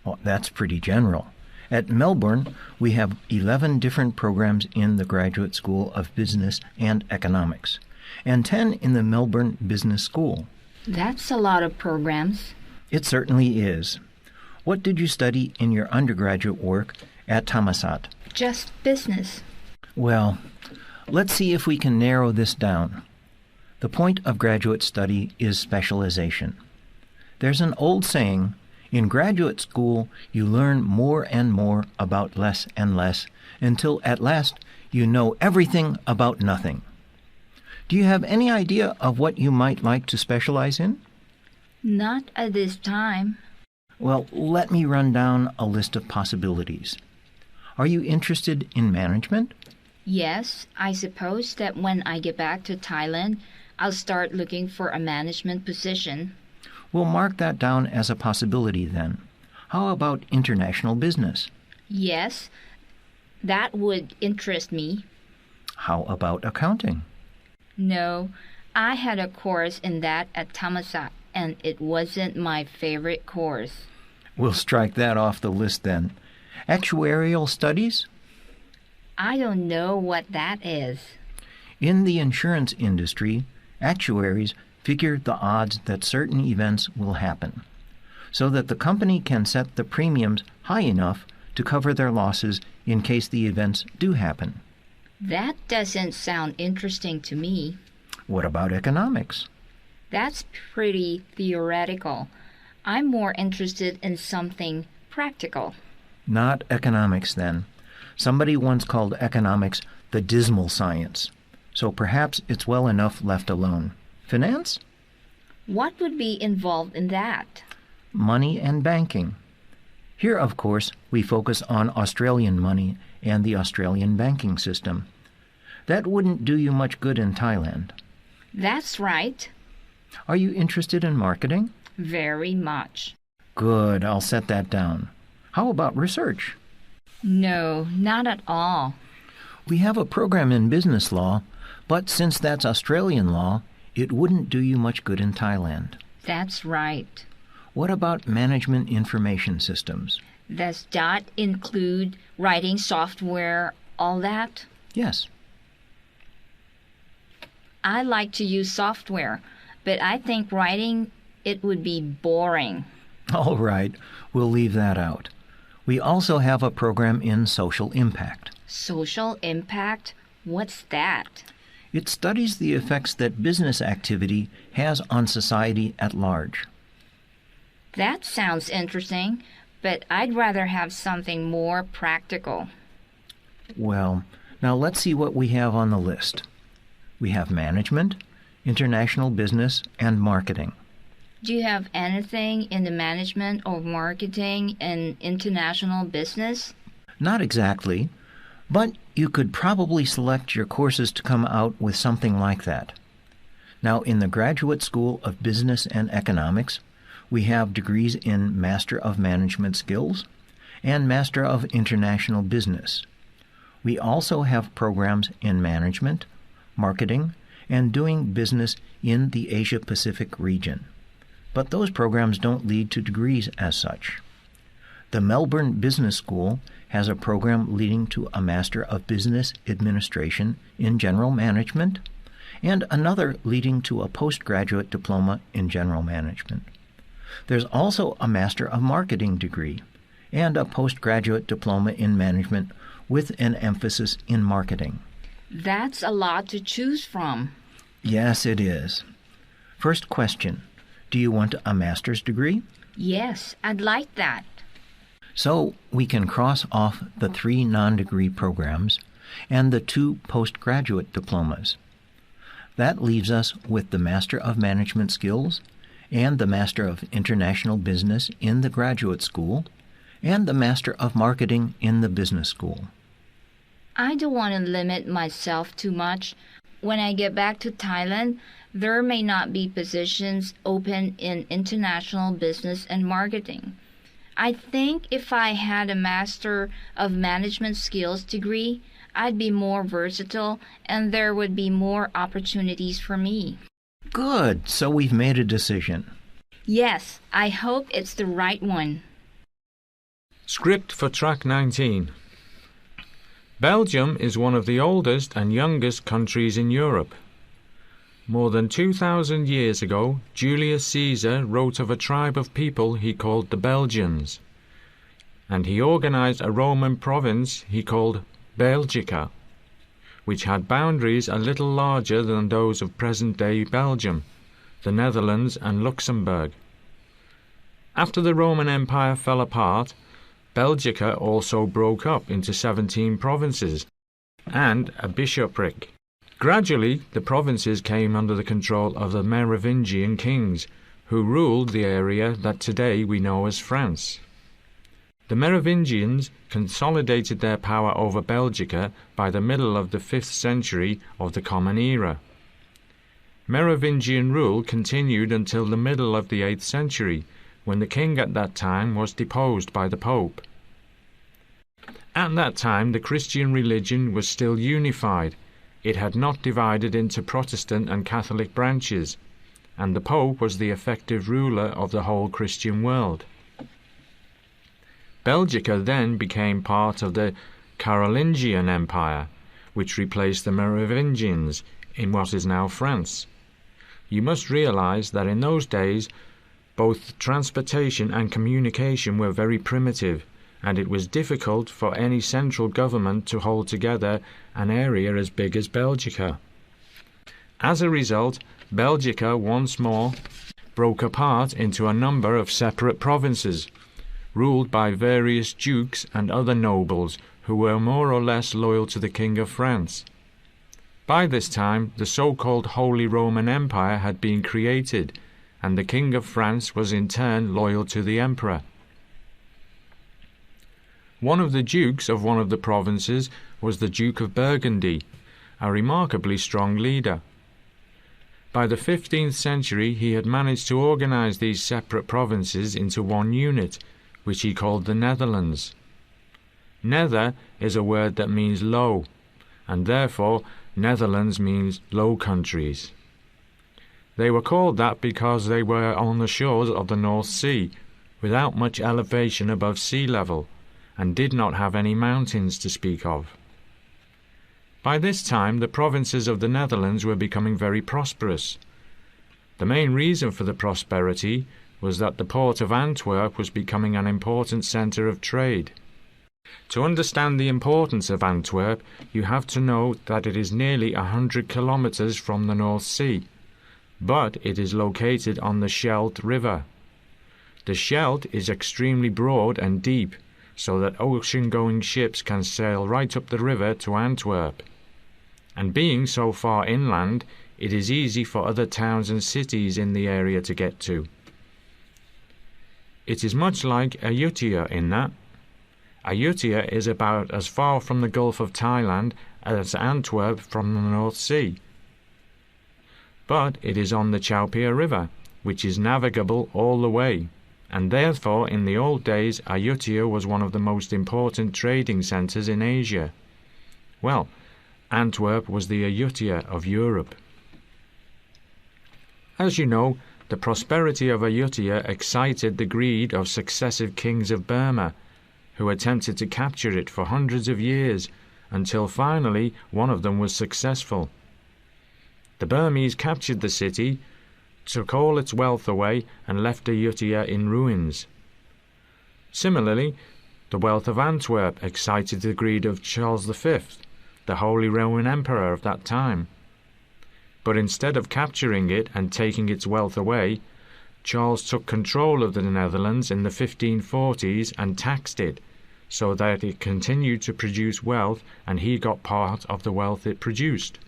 Oh, that's pretty general. At Melbourne, we have 11 different programs in the Graduate School of Business and Economics, and 10 in the Melbourne Business School. That's a lot of programs. It certainly is. What did you study in your undergraduate work at Tamales? Just business. Well, let's see if we can narrow this down. The point of graduate study is specialization. There's an old saying, in graduate school you learn more and more about less and less until at last you know everything about nothing. Do you have any idea of what you might like to specialize in? Not at this time. Well, let me run down a list of possibilities. Are you interested in management? Yes, I suppose that when I get back to Thailand, I'll start looking for a management position. We'll mark that down as a possibility then. How about international business? Yes, that would interest me. How about accounting? No, I had a course in that at Tamales, and it wasn't my favorite course. We'll strike that off the list then. Actuarial Studies? I don't know what that is. In the insurance industry, actuaries figure the odds that certain events will happen, so that the company can set the premiums high enough to cover their losses in case the events do happen. That doesn't sound interesting to me. What about economics? That's pretty theoretical. I'm more interested in something practical. Not economics, then. Somebody once called economics the dismal science, so perhaps it's well enough left alone. Finance? What would be involved in that? Money and banking. Here, of course, we focus on Australian money and the Australian banking system. That wouldn't do you much good in Thailand. That's right. Are you interested in marketing? Very much. Good, I'll set that down. How about research? No, not at all. We have a program in business law, but since that's Australian law, it wouldn't do you much good in Thailand. That's right. What about management information systems? Does that include writing software, all that? Yes. I like to use software, but I think writing it would be boring. All right, we'll leave that out. We also have a program in social impact. Social impact? What's that? It studies the effects that business activity has on society at large. That sounds interesting, but I'd rather have something more practical. Well, now let's see what we have on the list. We have management, international business, and marketing. Do you have anything in the management or marketing and international business? Not exactly, but you could probably select your courses to come out with something like that. Now, in the Graduate School of Business and Economics, we have degrees in Master of Management Skills and Master of International Business. We also have programs in management, marketing, and doing business in the Asia-Pacific region. But those programs don't lead to degrees as such. The Melbourne Business School has a program leading to a Master of Business Administration in General Management and another leading to a postgraduate diploma in General Management. There's also a Master of Marketing degree and a postgraduate diploma in management with an emphasis in marketing. That's a lot to choose from. Yes, it is. First question, do you want a master's degree? Yes, I'd like that. So we can cross off the 3 non-degree programs and the 2 postgraduate diplomas. That leaves us with the Master of Management Skills and the Master of International Business in the graduate school and the Master of Marketing in the business school. I don't want to limit myself too much. When I get back to Thailand, there may not be positions open in international business and marketing. I think if I had a Master of Management Skills degree, I'd be more versatile and there would be more opportunities for me. Good, so we've made a decision. Yes, I hope it's the right one. Script for Track 19. Belgium is one of the oldest and youngest countries in Europe. More than 2,000 years ago, Julius Caesar wrote of a tribe of people he called the Belgians. and he organized a Roman province he called Belgica, which had boundaries a little larger than those of present-day Belgium, the Netherlands and Luxembourg. After the Roman Empire fell apart, Belgica also broke up into 17 provinces and a bishopric. Gradually, the provinces came under the control of the Merovingian kings, who ruled the area that today we know as France. The Merovingians consolidated their power over Belgica by the middle of the 5th century of the Common Era. Merovingian rule continued until the middle of the 8th century, when the king at that time was deposed by the Pope. At that time, the Christian religion was still unified. It had not divided into Protestant and Catholic branches, and the Pope was the effective ruler of the whole Christian world. Belgica then became part of the Carolingian Empire, which replaced the Merovingians in what is now France. You must realize that in those days, both transportation and communication were very primitive, and it was difficult for any central government to hold together an area as big as Belgica. As a result, Belgica once more broke apart into a number of separate provinces, ruled by various dukes and other nobles who were more or less loyal to the King of France. By this time, the so-called Holy Roman Empire had been created, and the King of France was in turn loyal to the Emperor. One of the dukes of one of the provinces was the Duke of Burgundy, a remarkably strong leader. By the 15th century, he had managed to organize these separate provinces into one unit, which he called the Netherlands. Nether is a word that means low, and therefore Netherlands means Low Countries. They were called that because they were on the shores of the North Sea, without much elevation above sea level, and did not have any mountains to speak of. By this time, the provinces of the Netherlands were becoming very prosperous. The main reason for the prosperity was that the port of Antwerp was becoming an important centre of trade. To understand the importance of Antwerp, you have to know that it is nearly 100 kilometres from the North Sea, but it is located on the Scheldt River. The Scheldt is extremely broad and deep, so that ocean-going ships can sail right up the river to Antwerp. And being so far inland, it is easy for other towns and cities in the area to get to. It is much like Ayutthaya in that. Ayutthaya is about as far from the Gulf of Thailand as Antwerp from the North Sea. But it is on the Chao Phraya River, which is navigable all the way, and therefore in the old days Ayutthaya was one of the most important trading centres in Asia. Well, Antwerp was the Ayutthaya of Europe. As you know, the prosperity of Ayutthaya excited the greed of successive kings of Burma, who attempted to capture it for hundreds of years, until finally one of them was successful. The Burmese captured the city, took all its wealth away, and left Ayutthaya in ruins. Similarly, the wealth of Antwerp excited the greed of Charles V, the Holy Roman Emperor of that time. But instead of capturing it and taking its wealth away, Charles took control of the Netherlands in the 1540s and taxed it, so that it continued to produce wealth and he got part of the wealth it produced.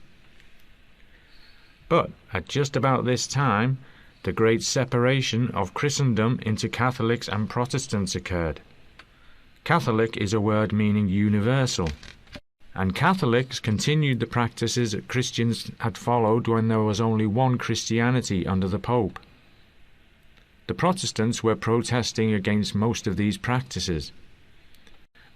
But at just about this time, the great separation of Christendom into Catholics and Protestants occurred. Catholic is a word meaning universal, and Catholics continued the practices that Christians had followed when there was only one Christianity under the Pope. The Protestants were protesting against most of these practices.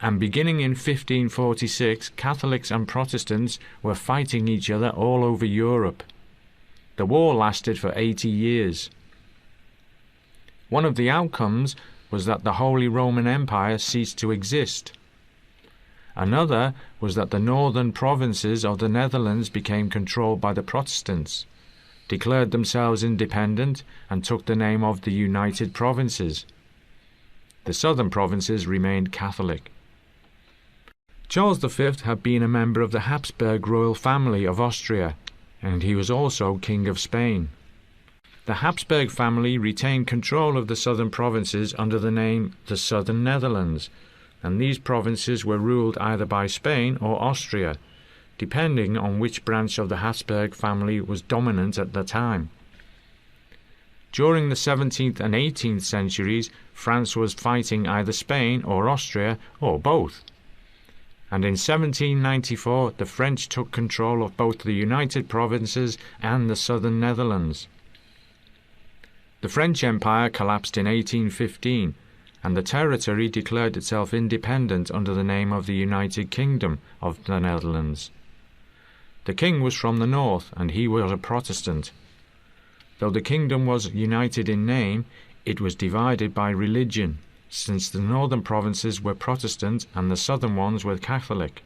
And beginning in 1546, Catholics and Protestants were fighting each other all over Europe. The war lasted for 80 years. One of the outcomes was that the Holy Roman Empire ceased to exist. Another was that the northern provinces of the Netherlands became controlled by the Protestants, declared themselves independent, and took the name of the United Provinces. The southern provinces remained Catholic. Charles V had been a member of the Habsburg royal family of Austria, and he was also King of Spain. The Habsburg family retained control of the southern provinces under the name the Southern Netherlands, and these provinces were ruled either by Spain or Austria, depending on which branch of the Habsburg family was dominant at the time. During the 17th and 18th centuries, France was fighting either Spain or Austria, or both. And in 1794, the French took control of both the United Provinces and the Southern Netherlands. The French Empire collapsed in 1815, and the territory declared itself independent under the name of the United Kingdom of the Netherlands. The king was from the north, and he was a Protestant. Though the kingdom was united in name, it was divided by religion, since the northern provinces were Protestant and the southern ones were Catholic.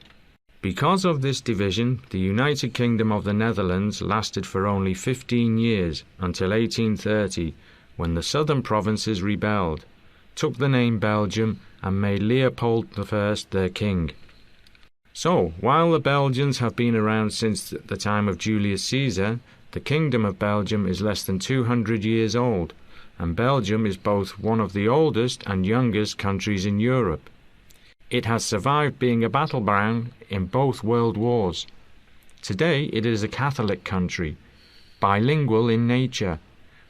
Because of this division, the United Kingdom of the Netherlands lasted for only 15 years, until 1830, when the southern provinces rebelled, took the name Belgium, and made Leopold I their king. So, while the Belgians have been around since the time of Julius Caesar, the Kingdom of Belgium is less than 200 years old, and Belgium is both one of the oldest and youngest countries in Europe. It has survived being a battleground in both world wars. Today it is a Catholic country, bilingual in nature,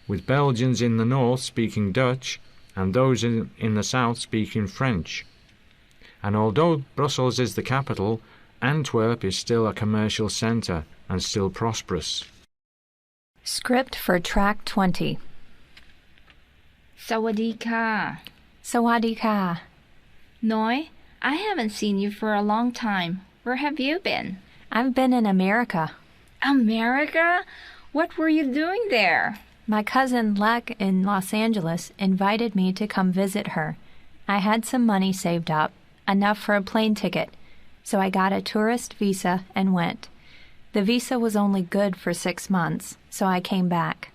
with Belgians in the north speaking Dutch and those in the south speaking French. And although Brussels is the capital, Antwerp is still a commercial centre and still prosperous. Script for Track 20. สวัสดีค่ะ สวัสดีค่ะ Noi, I haven't seen you for a long time. Where have you been? I've been in America. America? What were you doing there? My cousin Lek in Los Angeles invited me to come visit her. I had some money saved up, enough for a plane ticket, so I got a tourist visa and went. The visa was only good for 6 months, so I came back.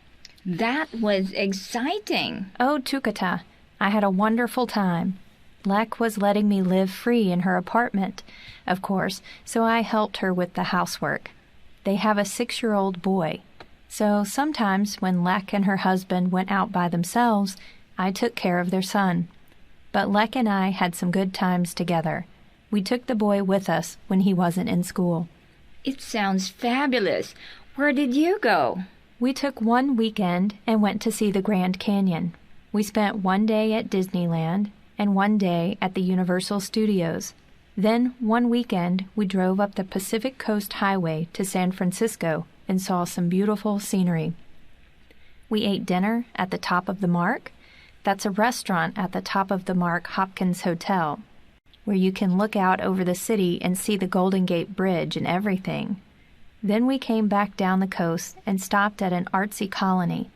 That was exciting. Oh, Tukata, I had a wonderful time. Lek was letting me live free in her apartment, of course, so I helped her with the housework. They have a 6-year-old boy, so sometimes when Lek and her husband went out by themselves, I took care of their son. But Lek and I had some good times together. We took the boy with us when he wasn't in school. It sounds fabulous. Where did you go? We took one weekend and went to see the Grand Canyon. We spent one day at Disneyland and one day at the Universal Studios. Then, one weekend, we drove up the Pacific Coast Highway to San Francisco and saw some beautiful scenery. We ate dinner at the Top of the Mark. That's a restaurant at the Top of the Mark Hopkins Hotel, where you can look out over the city and see the Golden Gate Bridge and everything. Then we came back down the coast and stopped at an artsy colony.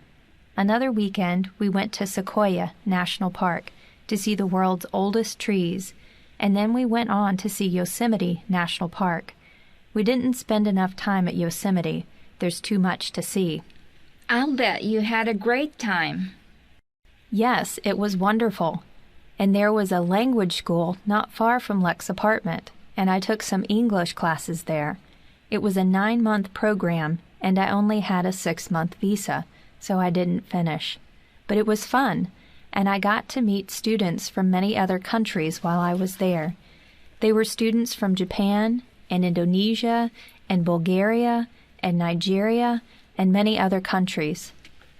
Another weekend, we went to Sequoia National Park to see the world's oldest trees, and then we went on to see Yosemite National Park. We didn't spend enough time at Yosemite. There's too much to see. I'll bet you had a great time. Yes, it was wonderful. And there was a language school not far from Lek's apartment, and I took some English classes there. It was a 9-month program, and I only had a 6-month visa, so I didn't finish. But it was fun, and I got to meet students from many other countries while I was there. They were students from Japan and Indonesia and Bulgaria and Nigeria and many other countries.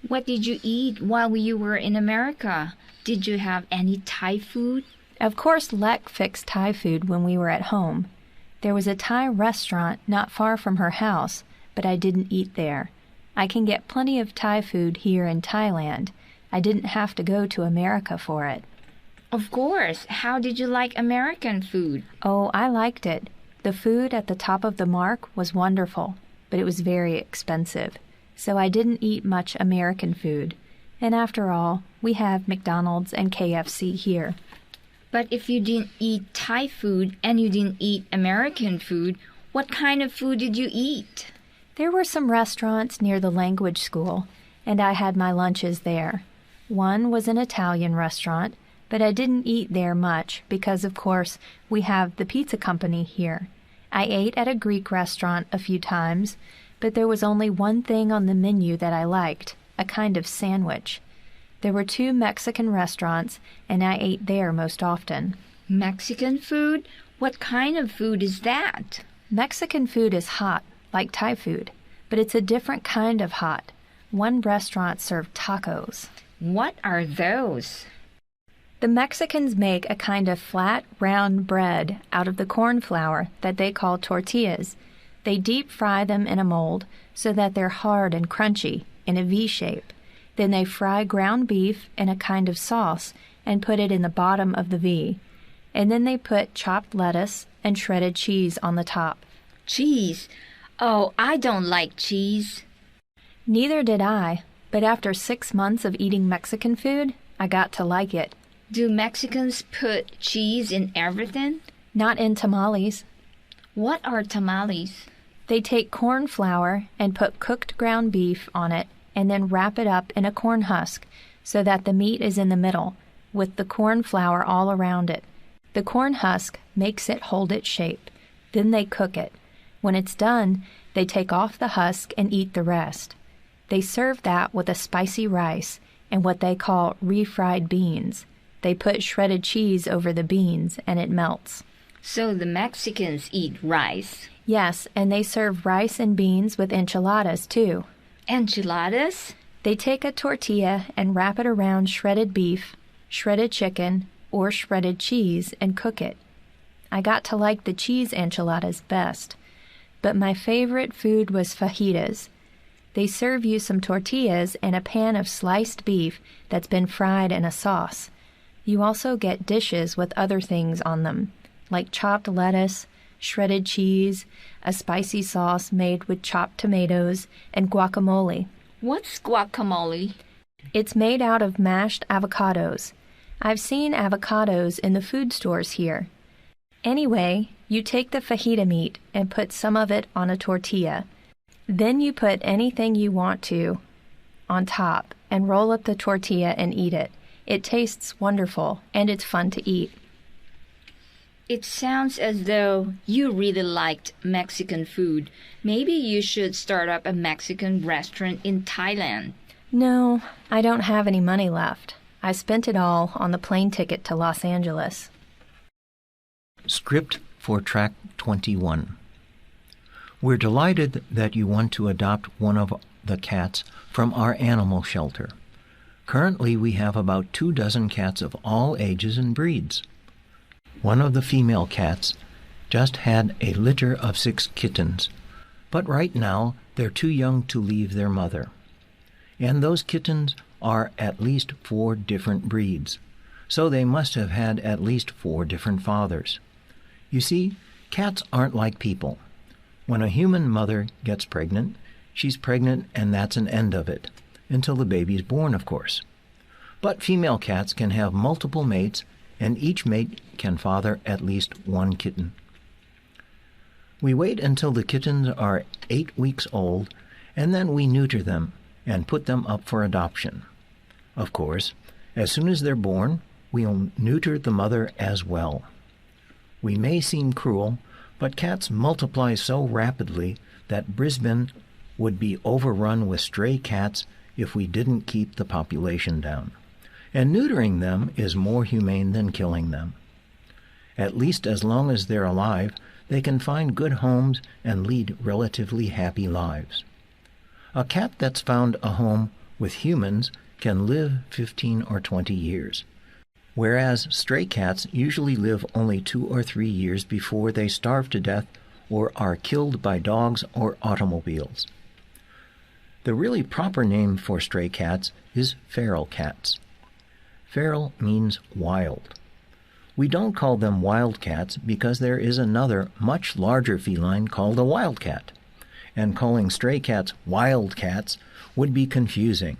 What did you eat while you were in America? Did you have any Thai food? Of course, Lek fixed Thai food when we were at home. There was a Thai restaurant not far from her house, but I didn't eat there. I can get plenty of Thai food here in Thailand. I didn't have to go to America for it. Of course. How did you like American food? Oh, I liked it. The food at the Top of the Mark was wonderful, but it was very expensive. So I didn't eat much American food. And after all, we have McDonald's and KFC here. But if you didn't eat Thai food and you didn't eat American food, what kind of food did you eat? There were some restaurants near the language school, and I had my lunches there. One was an Italian restaurant, but I didn't eat there much because, of course, we have the pizza company here. I ate at a Greek restaurant a few times, but there was only one thing on the menu that I liked, a kind of sandwich. There were 2 Mexican restaurants, and I ate there most often. Mexican food? What kind of food is that? Mexican food is hot, like Thai food, but it's a different kind of hot. One restaurant served tacos. What are those? The Mexicans make a kind of flat, round bread out of the corn flour that they call tortillas. They deep fry them in a mold so that they're hard and crunchy, in a V shape. Then they fry ground beef in a kind of sauce and put it in the bottom of the V. And then they put chopped lettuce and shredded cheese on the top. Cheese? Oh, I don't like cheese. Neither did I, but after 6 months of eating Mexican food, I got to like it. Do Mexicans put cheese in everything? Not in tamales. What are tamales? They take corn flour and put cooked ground beef on it and then wrap it up in a corn husk so that the meat is in the middle, with the corn flour all around it. The corn husk makes it hold its shape. Then they cook it. When it's done, they take off the husk and eat the rest. They serve that with a spicy rice and what they call refried beans. They put shredded cheese over the beans and it melts. So the Mexicans eat rice? Yes, and they serve rice and beans with enchiladas too. Enchiladas? They take a tortilla and wrap it around shredded beef, shredded chicken, or shredded cheese and cook it. I got to like the cheese enchiladas best, but my favorite food was fajitas. They serve you some tortillas and a pan of sliced beef that's been fried in a sauce. You also get dishes with other things on them, like chopped lettuce, shredded cheese, a spicy sauce made with chopped tomatoes, and guacamole. What's guacamole? It's made out of mashed avocados. I've seen avocados in the food stores here. Anyway, you take the fajita meat and put some of it on a tortilla. Then you put anything you want to on top and roll up the tortilla and eat it. It tastes wonderful, and it's fun to eat. It sounds as though you really liked Mexican food. Maybe you should start up a Mexican restaurant in Thailand. No, I don't have any money left. I spent it all on the plane ticket to Los Angeles. Script for Track 21. We're delighted that you want to adopt one of the cats from our animal shelter. Currently, we have about 24 cats of all ages and breeds. One of the female cats just had a litter of 6 kittens, but right now they're too young to leave their mother. And those kittens are at least 4 different breeds, so they must have had at least 4 different fathers. You see, cats aren't like people. When a human mother gets pregnant, she's pregnant and that's an end of it, until the baby's born, of course. But female cats can have multiple mates, and each mate can father at least 1 kitten. We wait until the kittens are 8 weeks old, and then we neuter them and put them up for adoption. Of course, as soon as they're born, we'll neuter the mother as well. We may seem cruel, but cats multiply so rapidly that Brisbane would be overrun with stray cats if we didn't keep the population down. And neutering them is more humane than killing them. At least as long as they're alive, they can find good homes and lead relatively happy lives. A cat that's found a home with humans can live 15 or 20 years, whereas stray cats usually live only 2 or 3 years before they starve to death or are killed by dogs or automobiles. The really proper name for stray cats is feral cats. Feral means wild. We don't call them wild cats because there is another, much larger feline called a wildcat, and calling stray cats wild cats would be confusing.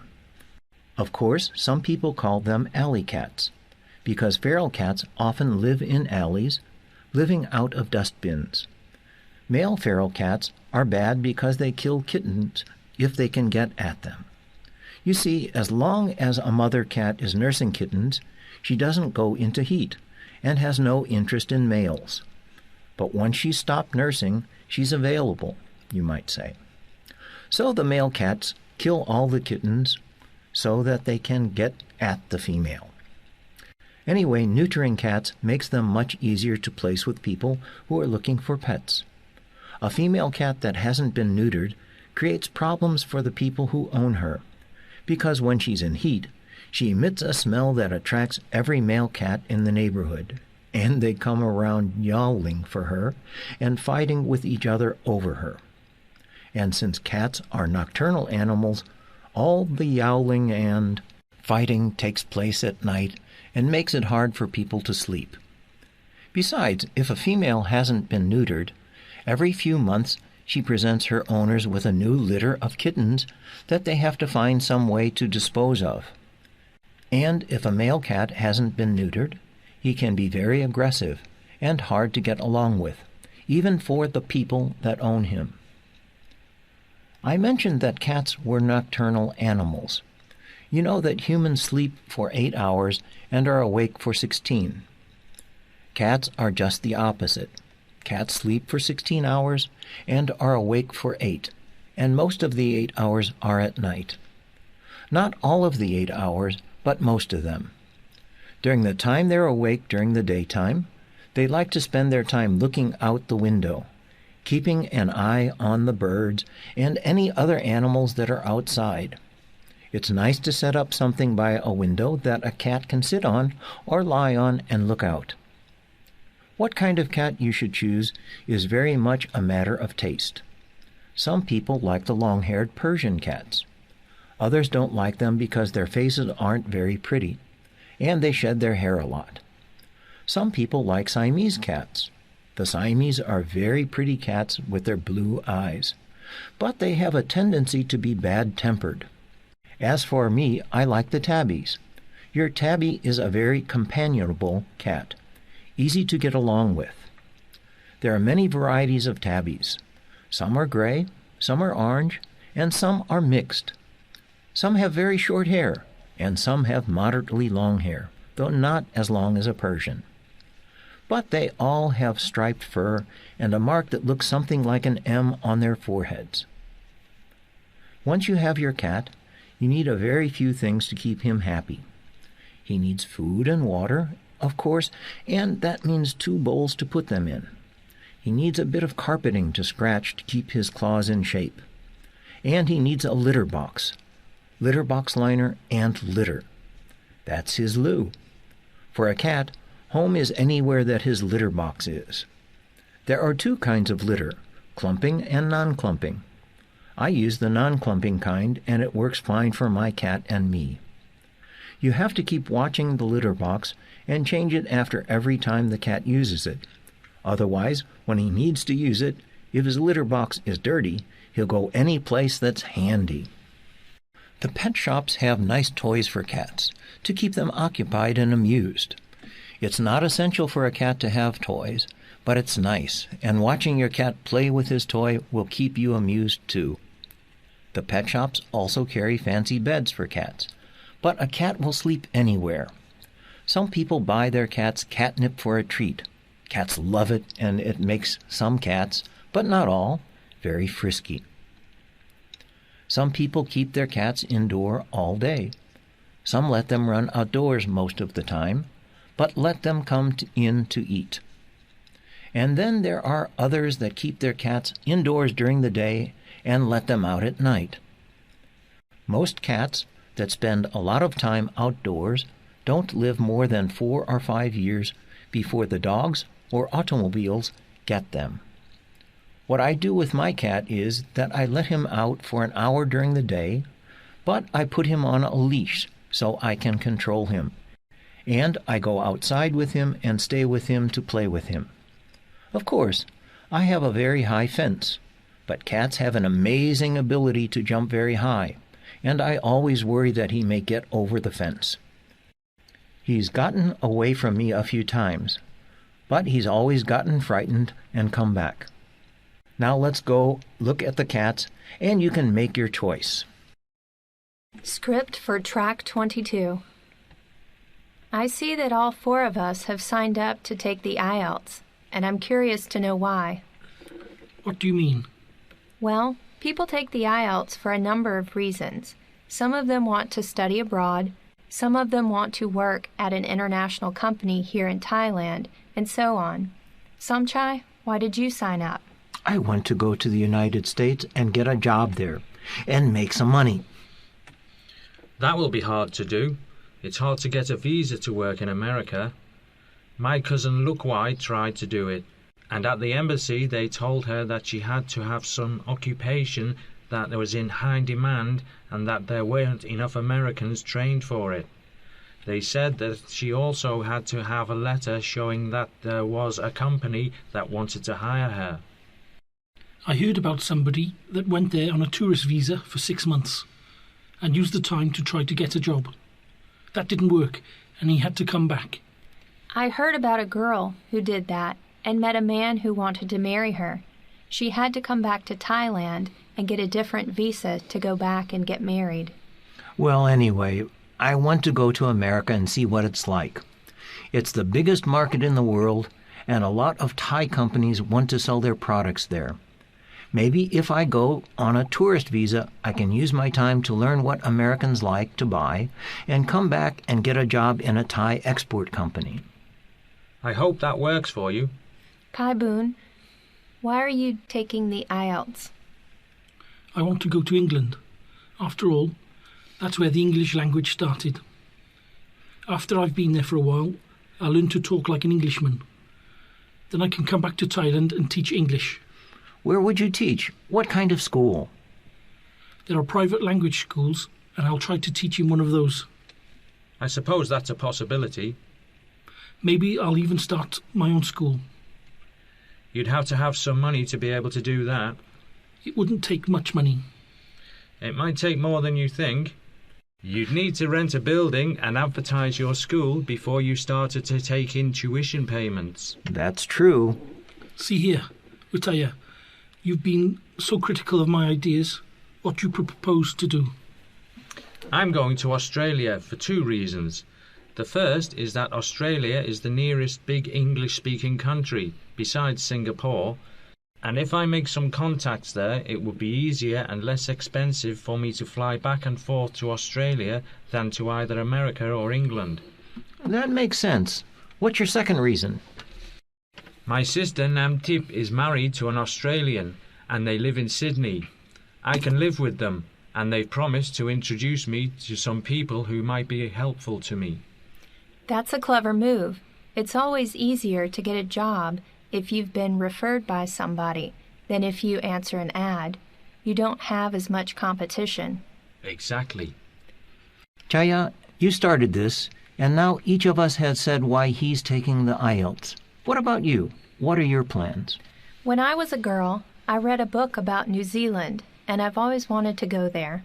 Of course, some people call them alley cats, because feral cats often live in alleys, living out of dustbins. Male feral cats are bad because they kill kittens if they can get at them. You see, as long as a mother cat is nursing kittens, She doesn't go into heat and has no interest in males. But once she's stopped nursing, she's available, you might say. So the male cats kill all the kittens so that they can get at the female. Anyway, neutering cats makes them much easier to place with people who are looking for pets. A female cat that hasn't been neutered creates problems for the people who own her, because when she's in heat, she emits a smell that attracts every male cat in the neighborhood, and they come around yowling for her and fighting with each other over her. And since cats are nocturnal animals, all the yowling and fighting takes place at night and makes it hard for people to sleep. Besides, if a female hasn't been neutered, every few months she presents her owners with a new litter of kittens that they have to find some way to dispose of. And if a male cat hasn't been neutered, he can be very aggressive and hard to get along with, even for the people that own him. I mentioned that cats were nocturnal animals. You know that humans sleep for 8 hours and are awake for 16. Cats are just the opposite. Cats sleep for 16 hours and are awake for 8, and most of the 8 hours are at night. Not all of the 8 hours, but most of them. During the time they're awake during the daytime, they like to spend their time looking out the window, keeping an eye on the birds and any other animals that are outside. It's nice to set up something by a window that a cat can sit on or lie on and look out. What kind of cat you should choose is very much a matter of taste. Some people like the long-haired Persian cats. Others don't like them because their faces aren't very pretty, and they shed their hair a lot. Some people like Siamese cats. The Siamese are very pretty cats with their blue eyes, but they have a tendency to be bad-tempered. As for me, I like the tabbies. Your tabby is a very companionable cat, easy to get along with. There are many varieties of tabbies. Some are gray, some are orange, and some are mixed. Some have very short hair, and some have moderately long hair, though not as long as a Persian. But they all have striped fur and a mark that looks something like an M on their foreheads. Once you have your cat, you need a very few things to keep him happy. He needs food and water, of course, and that means 2 bowls to put them in. He needs a bit of carpeting to scratch to keep his claws in shape. And he needs a litter box liner, and litter. That's his loo. For a cat, home is anywhere that his litter box is. There are 2 kinds of litter, clumping and non-clumping. I use the non-clumping kind, and it works fine for my cat and me. You have to keep watching the litter box and change it after every time the cat uses it. Otherwise, when he needs to use it, if his litter box is dirty, he'll go any place that's handy. The pet shops have nice toys for cats to keep them occupied and amused. It's not essential for a cat to have toys, but it's nice, and watching your cat play with his toy will keep you amused too. The pet shops also carry fancy beds for cats, but a cat will sleep anywhere. Some people buy their cats catnip for a treat. Cats love it, and it makes some cats, but not all, very frisky. Some people keep their cats indoor all day. Some let them run outdoors most of the time, but let them come in to eat. And then there are others that keep their cats indoors during the day and let them out at night. Most cats that spend a lot of time outdoors don't live more than 4 or 5 years before the dogs or automobiles get them. What I do with my cat is that I let him out for an hour during the day, but I put him on a leash so I can control him. And I go outside with him and stay with him to play with him. Of course, I have a very high fence, but cats have an amazing ability to jump very high, and I always worry that he may get over the fence. He's gotten away from me a few times, but he's always gotten frightened and come back. Now let's go look at the cats, and you can make your choice. Script for Track 22. I see that all 4 of us have signed up to take the Ielts, and I'm curious to know why. What do you mean? Well, people take the Ielts for a number of reasons. Some of them want to study abroad, some of them want to work at an international company here in Thailand, and so on. Somchai, why did you sign up? I want to go to the United States and get a job there and make some money. That will be hard to do. It's hard to get a visa to work in America. My cousin Lukwai tried to do it, and at the embassy they told her that she had to have some occupation that was in high demand and that there weren't enough Americans trained for it. They said that she also had to have a letter showing that there was a company that wanted to hire her. I heard about somebody that went there on a tourist visa for 6 months and used the time to try to get a job. That didn't work, and he had to come back. I heard about a girl who did that and met a man who wanted to marry her. She had to come back to Thailand and get a different visa to go back and get married. Well, anyway, I want to go to America and see what it's like. It's the biggest market in the world, and a lot of Thai companies want to sell their products there. Maybe if I go on a tourist visa, I can use my time to learn what Americans like to buy and come back and get a job in a Thai export company. I hope that works for you. Kai Boon, why are you taking the Ielts? I want to go to England. After all, that's where the English language started. After I've been there for a while, I'll learn to talk like an Englishman. Then I can come back to Thailand and teach English. Where would you teach? What kind of school? There are private language schools, and I'll try to teach in one of those. I suppose that's a possibility. Maybe I'll even start my own school. You'd have to have some money to be able to do that. It wouldn't take much money. It might take more than you think. You'd need to rent a building and advertise your school before you started to take in tuition payments. That's true. See here, Utaya, you've been so critical of my ideas. What do you propose to do? I'm going to Australia for 2 reasons. The first is that Australia is the nearest big English-speaking country, besides Singapore, and if I make some contacts there, it would be easier and less expensive for me to fly back and forth to Australia than to either America or England. That makes sense. What's your second reason? My sister Nam Tip is married to an Australian, and they live in Sydney. I can live with them, and they've promised to introduce me to some people who might be helpful to me. That's a clever move. It's always easier to get a job if you've been referred by somebody than if you answer an ad. You don't have as much competition. Exactly. Chaya, you started this, and now each of us has said why he's taking the Ielts. What about you? What are your plans? When I was a girl, I read a book about New Zealand, and I've always wanted to go there.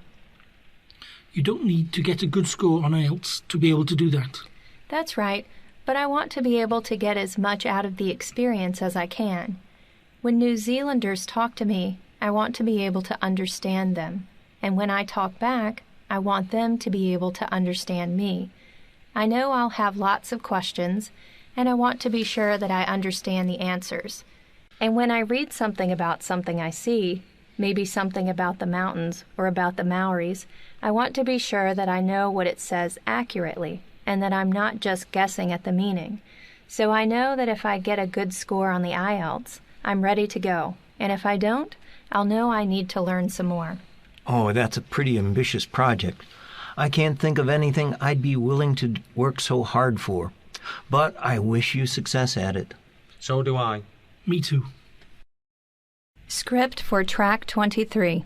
You don't need to get a good score on IELTS to be able to do that. That's right, but I want to be able to get as much out of the experience as I can. When New Zealanders talk to me, I want to be able to understand them, and when I talk back, I want them to be able to understand me. I know I'll have lots of questions, and I want to be sure that I understand the answers. And when I read something about something I see, maybe something about the mountains or about the Maoris, I want to be sure that I know what it says accurately and that I'm not just guessing at the meaning. So I know that if I get a good score on the IELTS, I'm ready to go. And if I don't, I'll know I need to learn some more. Oh, that's a pretty ambitious project. I can't think of anything I'd be willing to work so hard for. But I wish you success at it. So do I. Me too. Script for Track 23.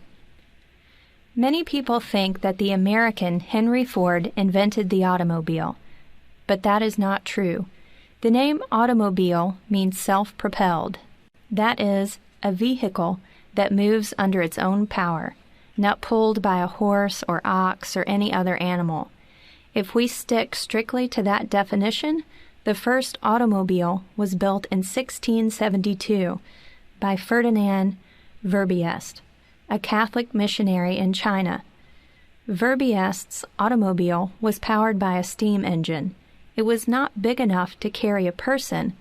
Many people think that the American Henry Ford invented the automobile, but that is not true. The name automobile means self-propelled. That is, a vehicle that moves under its own power, not pulled by a horse or ox or any other animal. If we stick strictly to that definition, the first automobile was built in 1672 by Ferdinand Verbiest, a Catholic missionary in China. Verbiest's automobile was powered by a steam engine. It was not big enough to carry a person,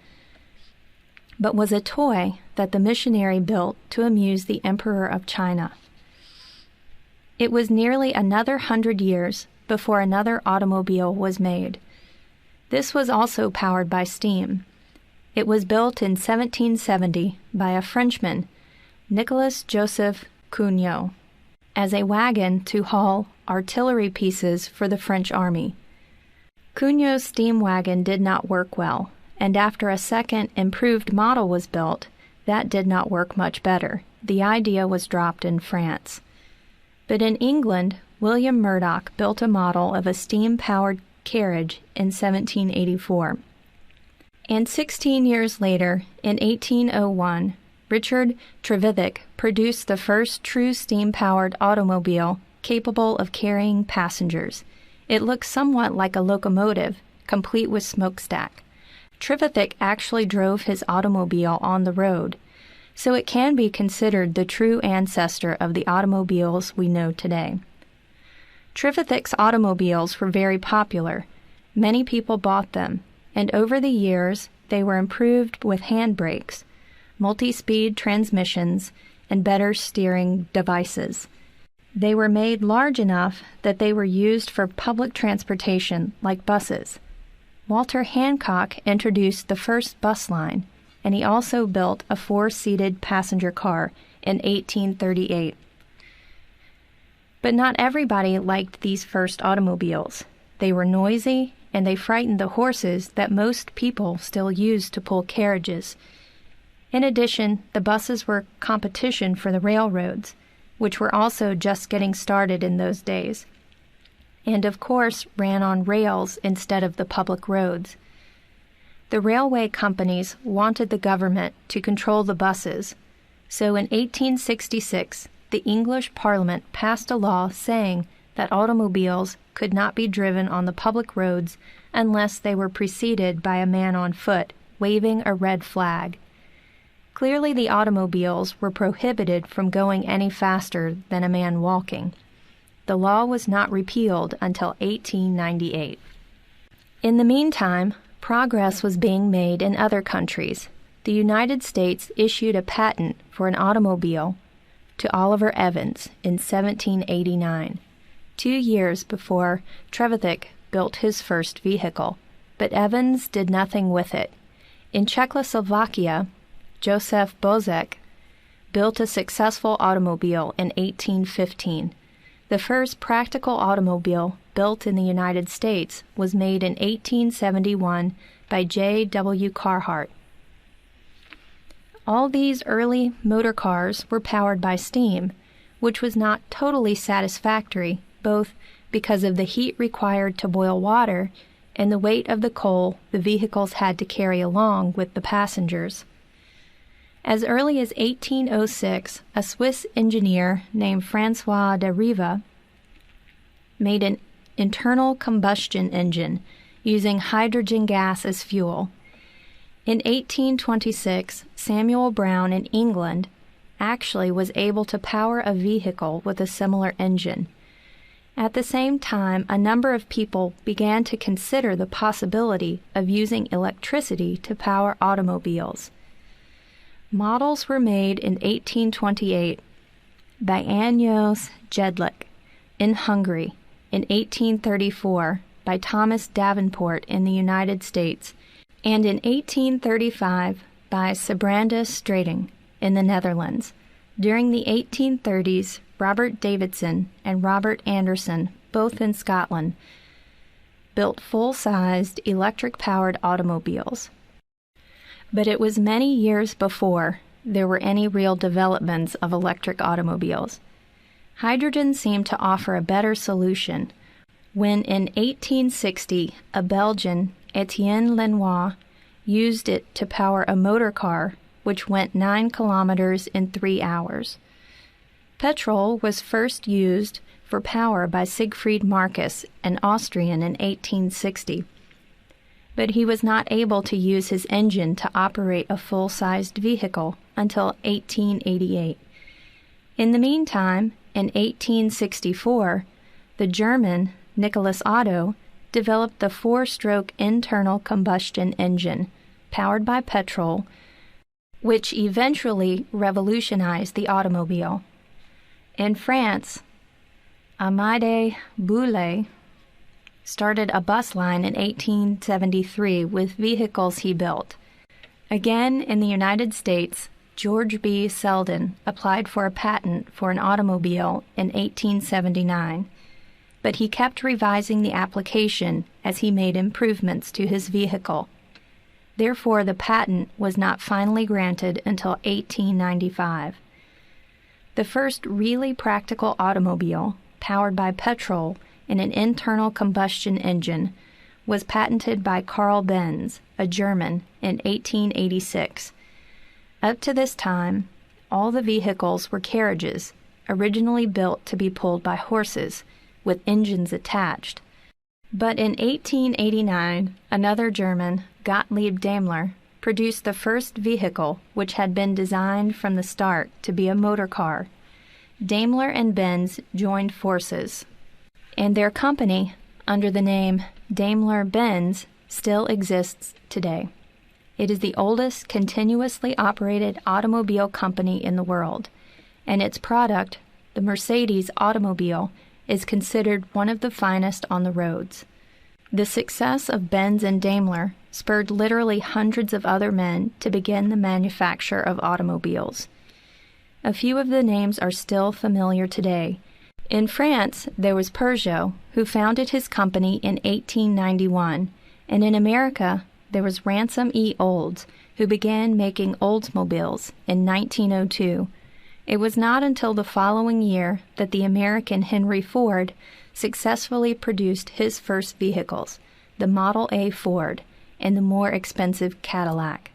but was a toy that the missionary built to amuse the Emperor of China. It was nearly another 100 years before another automobile was made. This was also powered by steam. It was built in 1770 by a Frenchman, Nicolas Joseph Cugnot, as a wagon to haul artillery pieces for the French army. Cugnot's steam wagon did not work well, and after a second improved model was built, that did not work much better. The idea was dropped in France. But in England, William Murdoch built a model of a steam-powered carriage in 1784. And 16 years later, in 1801, Richard Trevithick produced the first true steam-powered automobile capable of carrying passengers. It looked somewhat like a locomotive, complete with smokestack. Trevithick actually drove his automobile on the road, so it can be considered the true ancestor of the automobiles we know today. Trevithick's automobiles were very popular. Many people bought them, and over the years they were improved with handbrakes, multi-speed transmissions, and better steering devices. They were made large enough that they were used for public transportation like buses. Walter Hancock introduced the first bus line, and he also built a 4-seated passenger car in 1838. But not everybody liked these first automobiles. They were noisy, and they frightened the horses that most people still use to pull carriages. In addition, the buses were competition for the railroads, which were also just getting started in those days, and of course ran on rails instead of the public roads. The railway companies wanted the government to control the buses, so in 1866 the English Parliament passed a law saying that automobiles could not be driven on the public roads unless they were preceded by a man on foot waving a red flag. Clearly the automobiles were prohibited from going any faster than a man walking. The law was not repealed until 1898. In the meantime, progress was being made in other countries. The United States issued a patent for an automobile to Oliver Evans in 1789, 2 years before Trevithick built his first vehicle, but Evans did nothing with it. In Czechoslovakia, Josef Bozek built a successful automobile in 1815. The first practical automobile built in the United States was made in 1871 by J. W. Carhart. All these early motor cars were powered by steam, which was not totally satisfactory, both because of the heat required to boil water and the weight of the coal the vehicles had to carry along with the passengers. As early as 1806, a Swiss engineer named François de Riva made an internal combustion engine using hydrogen gas as fuel. In 1826, Samuel Brown in England actually was able to power a vehicle with a similar engine. At the same time, a number of people began to consider the possibility of using electricity to power automobiles. Models were made in 1828 by Ányos Jedlik in Hungary, in 1834 by Thomas Davenport in the United States, and in 1835 by Sibrandus Strating in the Netherlands. During the 1830s, Robert Davidson and Robert Anderson, both in Scotland, built full-sized electric-powered automobiles. But it was many years before there were any real developments of electric automobiles. Hydrogen seemed to offer a better solution when in 1860 a Belgian, Etienne Lenoir, used it to power a motor car which went 9 kilometers in 3 hours. Petrol was first used for power by Siegfried Marcus, an Austrian, in 1860. But he was not able to use his engine to operate a full-sized vehicle until 1888. In the meantime, in 1864, the German Nicholas Otto developed the four-stroke internal combustion engine, powered by petrol, which eventually revolutionized the automobile. In France, Amédée Boulay started a bus line in 1873 with vehicles he built. Again, in the United States, George B. Selden applied for a patent for an automobile in 1879, but he kept revising the application as he made improvements to his vehicle. Therefore, the patent was not finally granted until 1895. The first really practical automobile, powered by petrol and an internal combustion engine, was patented by Carl Benz, a German, in 1886. Up to this time, all the vehicles were carriages, originally built to be pulled by horses, with engines attached. But in 1889, another German, Gottlieb Daimler, produced the first vehicle which had been designed from the start to be a motor car. Daimler and Benz joined forces, and their company, under the name Daimler-Benz, still exists today. It is the oldest continuously operated automobile company in the world, and its product, the Mercedes automobile, is considered one of the finest on the roads. The success of Benz and Daimler spurred literally hundreds of other men to begin the manufacture of automobiles. A few of the names are still familiar today. In France, there was Peugeot, who founded his company in 1891, and in America, there was Ransom E. Olds, who began making Oldsmobiles in 1902. It was not until the following year that the American Henry Ford successfully produced his first vehicles, the Model A Ford and the more expensive Cadillac.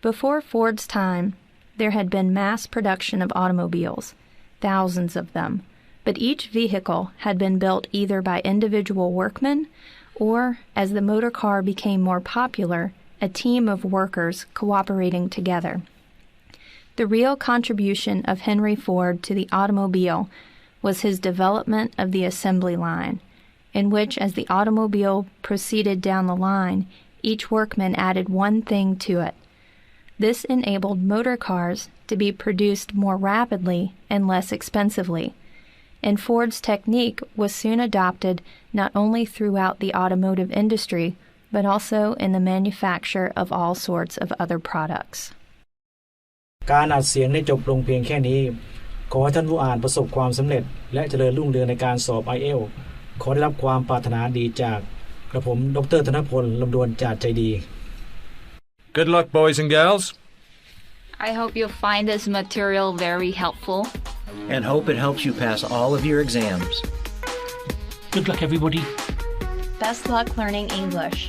Before Ford's time, there had been mass production of automobiles, thousands of them, but each vehicle had been built either by individual workmen or, as the motor car became more popular, a team of workers cooperating together. The real contribution of Henry Ford to the automobile was his development of the assembly line, in which, as the automobile proceeded down the line, each workman added one thing to it. This enabled motor cars to be produced more rapidly and less expensively, and Ford's technique was soon adopted not only throughout the automotive industry, but also in the manufacture of all sorts of other products. การอัดเสียงได้จบลงเพียงแค่นี้ขอให้ท่านผู้อ่านประสบความสำเร็จและเจริญรุ่งเรืองในการสอบ IELTS ขอได้รับความปรารถนาดีจากกระผมดร.ธนพล ลำดวนจาดใจดี Good luck, boys and girls. I hope you'll find this material very helpful. And hope it helps you pass all of your exams. Good luck, everybody. Best luck learning English.